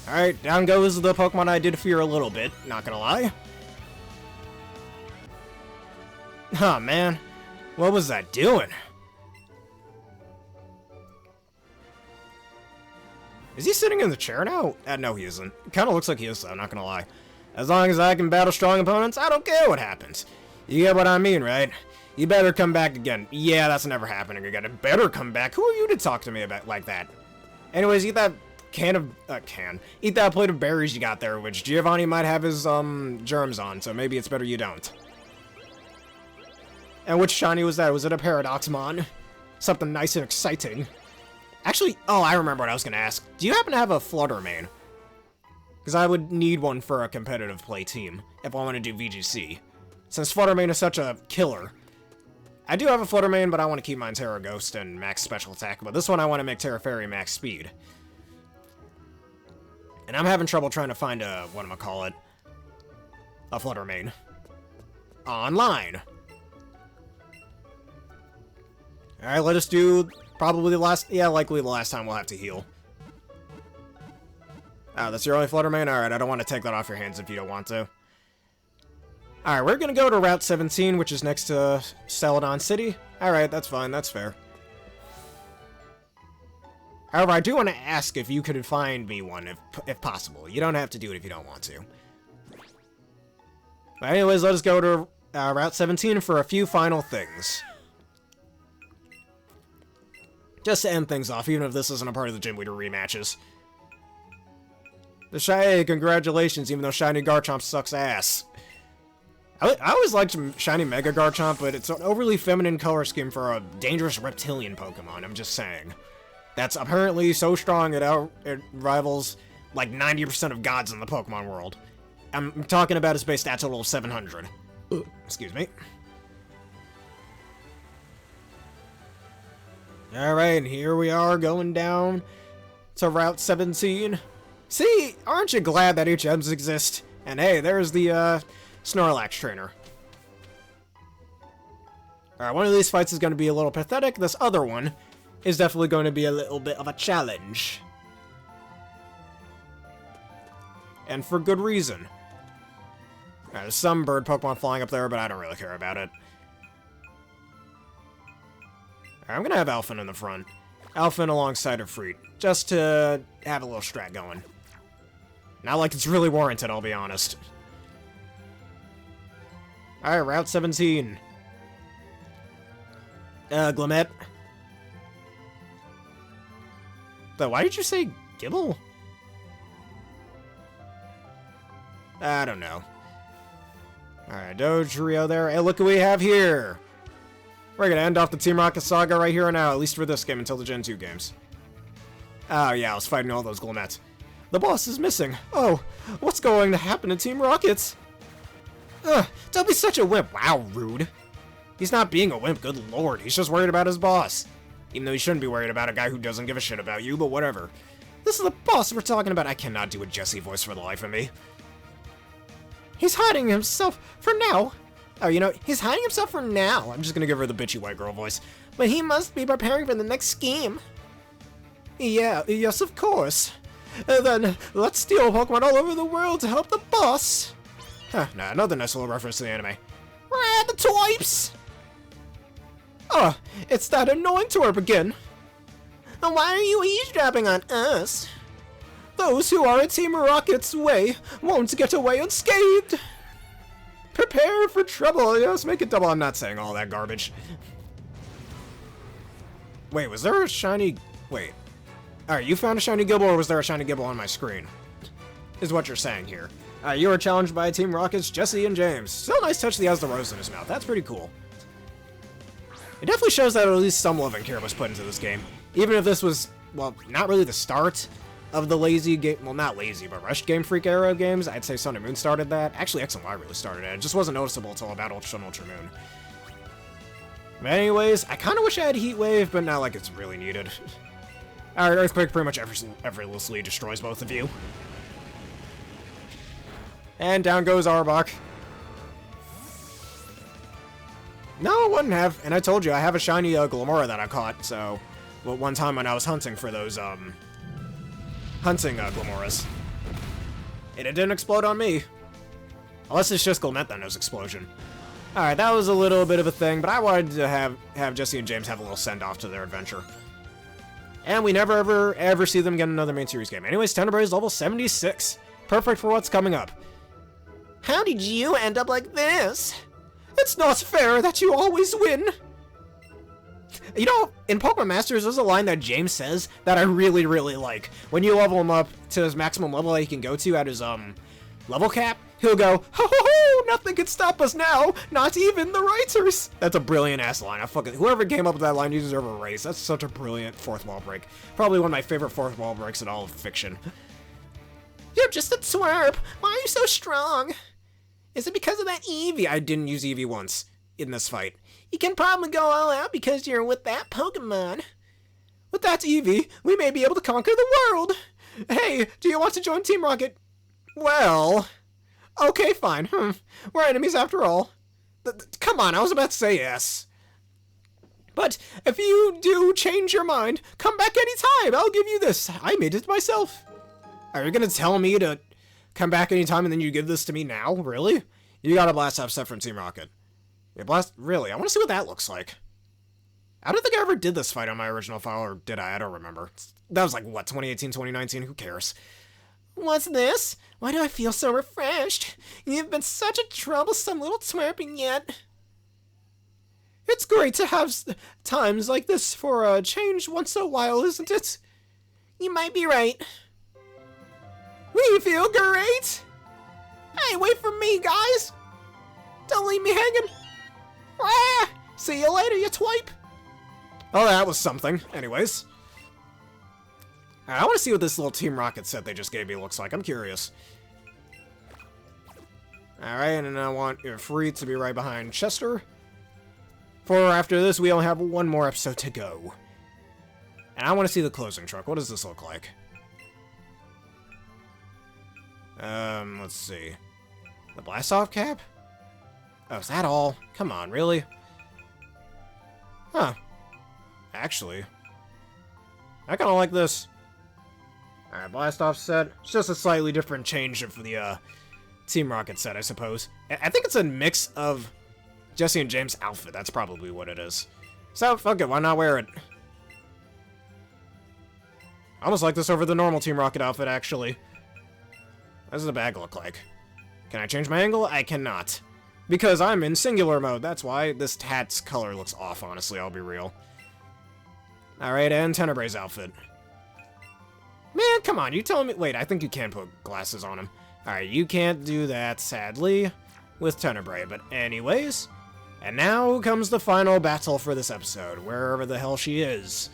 [SPEAKER 1] Alright, down goes the Pokemon I did fear a little bit, not gonna lie. Oh man, what was that doing? Is he sitting in the chair now? No, he isn't. Kinda looks like he is though, not gonna lie. As long as I can battle strong opponents, I don't care what happens. You get what I mean, right? You better come back again. Yeah, that's never happening again. It better come back. Who are you to talk to me about like that? Anyways, eat that eat that plate of berries you got there, which Giovanni might have his, germs on, so maybe it's better you don't. And which shiny was that? Was it a Paradoxmon? Something nice and exciting. Actually, oh, I remember what I was gonna ask. Do you happen to have a Flutter Mane? Because I would need one for a competitive play team, if I want to do VGC. Since Flutter Mane is such a killer. I do have a Flutter Mane, but I want to keep mine Terra Ghost and max special attack, but this one I want to make Terra Fairy max speed. And I'm having trouble trying to find a, whatchamacallit, a Flutter Mane. Online. Alright, let us do probably likely the last time we'll have to heal. Oh, that's your only Flutter Mane? Alright, I don't want to take that off your hands if you don't want to. Alright, we're gonna go to Route 17, which is next to Celadon City. Alright, that's fine, that's fair. However, I do want to ask if you could find me one, if possible. You don't have to do it if you don't want to. But anyways, let us go to Route 17 for a few final things. Just to end things off, even if this isn't a part of the Gym Leader rematches. Hey, congratulations, even though Shiny Garchomp sucks ass. I always liked Shiny Mega Garchomp, but it's an overly feminine color scheme for a dangerous reptilian Pokemon, I'm just saying. That's apparently so strong it rivals like 90% of gods in the Pokemon world. I'm talking about its base stat total of 700. Excuse me. Alright, and here we are going down to Route 17. See, aren't you glad that HMs exist? And hey, there's the Snorlax trainer. Alright, one of these fights is going to be a little pathetic. This other one is definitely going to be a little bit of a challenge. And for good reason. There's some bird Pokemon flying up there, but I don't really care about it. I'm gonna have Alphen in the front. Alphen alongside of Freet, just to have a little strat going. Not like it's really warranted, I'll be honest. Alright, Route 17. Glimmet. Why did you say Gibble? I don't know. Alright, Dodrio there. Hey, look who we have here! We're gonna end off the Team Rocket saga right here and now, at least for this game until the Gen 2 games. Oh yeah, I was fighting all those Glimmets. The boss is missing. Oh, what's going to happen to Team Rockets? Don't be such a wimp. Wow, rude. He's not being a wimp, good lord. He's just worried about his boss. Even though he shouldn't be worried about a guy who doesn't give a shit about you, but whatever. This is the boss we're talking about. I cannot do a Jessie voice for the life of me. He's hiding himself for now. Oh, you know, he's hiding himself for now. I'm just gonna give her the bitchy white girl voice. But he must be preparing for the next scheme. Yeah, yes, of course. Then, let's steal Pokemon all over the world to help the boss. Huh, nah, another nice little reference to the anime. The Twipes! Oh, it's that annoying twerp again. Why are you eavesdropping on us? Those who are in Team Rocket's way won't get away unscathed. Prepare for trouble. Yes, make it double. I'm not saying all that garbage. Wait, was there a shiny... Wait. Alright, you found a shiny Gibble, or was there a shiny Gibble on my screen? Is what you're saying here. You were challenged by Team Rocket's Jessie and James. Still nice touch that he has the rose in his mouth. That's pretty cool. It definitely shows that at least some love and care was put into this game. Even if this was, well, not really the start of the lazy game, well, not lazy, but rushed Game Freak era of games. I'd say Sun and Moon started that. Actually, X and Y really started it. It just wasn't noticeable until about Ultra Sun, Ultra Moon. But anyways, I kind of wish I had Heat Wave, but not like it's really needed. Alright, Earthquake pretty much effortlessly destroys both of you. And down goes Arbok. No, it wouldn't have. And I told you, I have a shiny Glamora that I caught, so... Well, one time when I was hunting for those, hunting Glamoras. And it didn't explode on me. Unless it's just Glimmet that knows explosion. Alright, that was a little bit of a thing, but I wanted to have Jessie and James have a little send-off to their adventure. And we never ever see them get another main series game. Anyways, Tenebray is level 76. Perfect for what's coming up. How did you end up like this? It's not fair that you always win. You know, in Pokemon Masters, there's a line that James says that I really, really like. When you level him up to his maximum level that he can go to at his, level cap, he'll go, ho ho ho, nothing can stop us now, not even the writers. That's a brilliant-ass line. Whoever came up with that line, you deserve a raise. That's such a brilliant fourth wall break. Probably one of my favorite fourth wall breaks in all of fiction. You're just a twerp. Why are you so strong? Is it because of that Eevee? I didn't use Eevee once in this fight. You can probably go all out because you're with that Pokemon. With that Eevee, we may be able to conquer the world. Hey, do you want to join Team Rocket? Well, okay, fine. We're enemies after all. Come on, I was about to say yes. But if you do change your mind, come back anytime. I'll give you this. I made it myself. Are you going to tell me to come back anytime and then you give this to me now? Really? You got a blast off set from Team Rocket. Yeah, blast? Really? I want to see what that looks like. I don't think I ever did this fight on my original file, or did I? I don't remember. That was like, what, 2018, 2019? Who cares?
[SPEAKER 2] What's this? Why do I feel so refreshed? You've been such a troublesome little twerp, and yet...
[SPEAKER 1] It's great to have times like this for a change once in a while, isn't it?
[SPEAKER 2] You might be right.
[SPEAKER 1] We feel great!
[SPEAKER 2] Hey, wait for me, guys! Don't leave me hanging!
[SPEAKER 1] Ah! See you later, you twipe! Oh, that was something. Anyways. I want to see what this little Team Rocket set they just gave me looks like. I'm curious. Alright, and I want Free to be right behind Chester. For after this, we only have one more episode to go. And I want to see the closing truck. What does this look like? Let's see. The blast-off cap? Oh, is that all? Come on, really? Huh. Actually, I kind of like this. Alright, blast-off set. It's just a slightly different change for the, Team Rocket set, I suppose. I think it's a mix of Jessie and James' outfit. That's probably what it is. So, fuck it, why not wear it? I almost like this over the normal Team Rocket outfit, actually. What does the bag look like? Can I change my angle? I cannot. Because I'm in singular mode, that's why. This hat's color looks off, honestly, I'll be real. Alright, and Tenebray's outfit. Man, come on, you telling me... Wait, I think you can put glasses on him. Alright, you can't do that, sadly, with Tenebray. But anyways, and now comes the final battle for this episode, wherever the hell she is.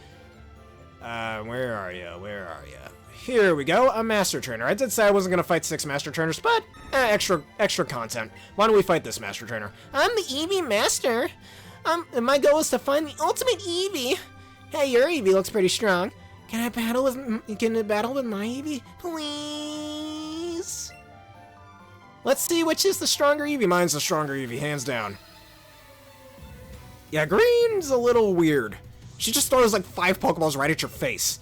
[SPEAKER 1] Where are you? Where are you? Here we go, a Master Trainer. I did say I wasn't going to fight 6 Master Trainers, but extra content. Why don't we fight this Master Trainer?
[SPEAKER 2] I'm the Eevee Master. And my goal is to find the ultimate Eevee. Hey, your Eevee looks pretty strong. Can I battle with my Eevee, please?
[SPEAKER 1] Let's see which is the stronger Eevee. Mine's the stronger Eevee, hands down. Yeah, Green's a little weird. She just throws like 5 Pokeballs right at your face.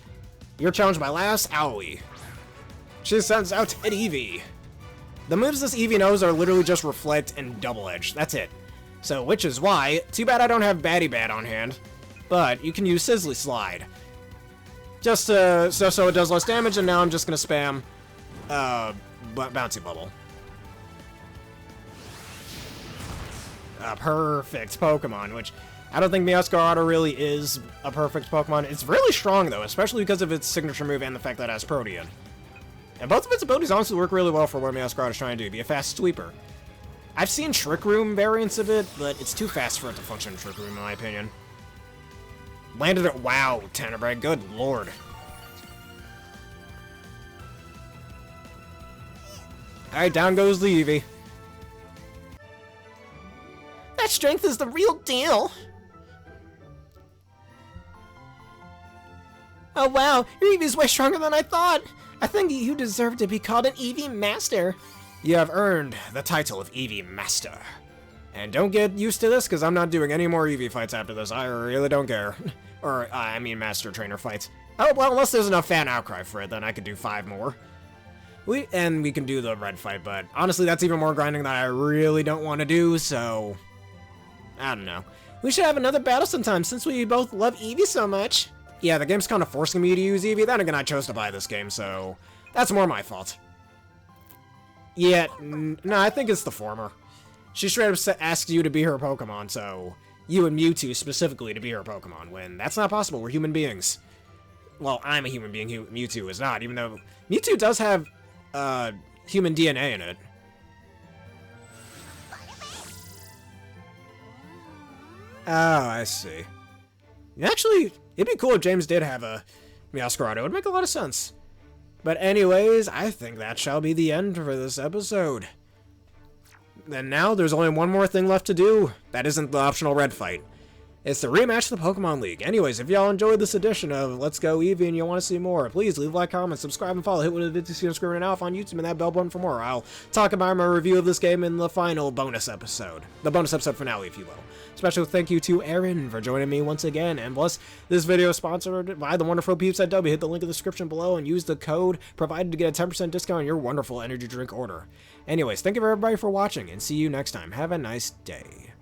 [SPEAKER 1] You're challenged by last, owie. She sends out an Eevee. The moves this Eevee knows are literally just Reflect and Double Edge. That's it. So, which is why, too bad I don't have Batty Bat on hand. But you can use Sizzly Slide. Just so it does less damage, and now I'm just gonna spam Bouncy Bubble. A perfect Pokemon, which I don't think Meowscarada really is a perfect Pokemon. It's really strong, though, especially because of its signature move and the fact that it has Protean. And both of its abilities honestly work really well for what Meowscarada is trying to do, be a fast sweeper. I've seen Trick Room variants of it, but it's too fast for it to function in Trick Room, in my opinion. Landed it. Wow, Tenebray, good lord. Alright, down goes the Eevee.
[SPEAKER 2] That strength is the real deal. Oh wow, your Eevee's way stronger than I thought. I think you deserve to be called an Eevee Master.
[SPEAKER 1] You have earned the title of Eevee Master. And don't get used to this, because I'm not doing any more Eevee fights after this. I really don't care. Or, I mean Master Trainer fights. Oh, well, unless there's enough fan outcry for it, then I could do 5 more. We can do the red fight, but honestly, that's even more grinding that I really don't want to do, so... I don't know.
[SPEAKER 2] We should have another battle sometime, since we both love Eevee so much.
[SPEAKER 1] Yeah, the game's kind of forcing me to use Eevee. Then again, I chose to buy this game, so... That's more my fault. Yeah, no, I think it's the former. She straight up asks you to be her Pokemon, so... You and Mewtwo specifically to be her Pokemon, when that's not possible. We're human beings. Well, I'm a human being, Mewtwo is not, even though... Mewtwo does have, human DNA in it. Oh, I see. Actually, it'd be cool if James did have a Meowscarada. It would make a lot of sense. But anyways, I think that shall be the end for this episode. And now there's only one more thing left to do. That isn't the optional red fight. It's the rematch of the Pokemon League. Anyways, if y'all enjoyed this edition of Let's Go Eevee and you want to see more, please leave a like, comment, subscribe, and follow. Hit with the video screen scrolling out on YouTube and that bell button for more. I'll talk about my review of this game in the final bonus episode. The bonus episode finale, if you will. Special thank you to Aaron for joining me once again. And plus, this video is sponsored by the wonderful peeps at W. Hit the link in the description below and use the code provided to get a 10% discount on your wonderful energy drink order. Anyways, thank you everybody for watching and see you next time. Have a nice day.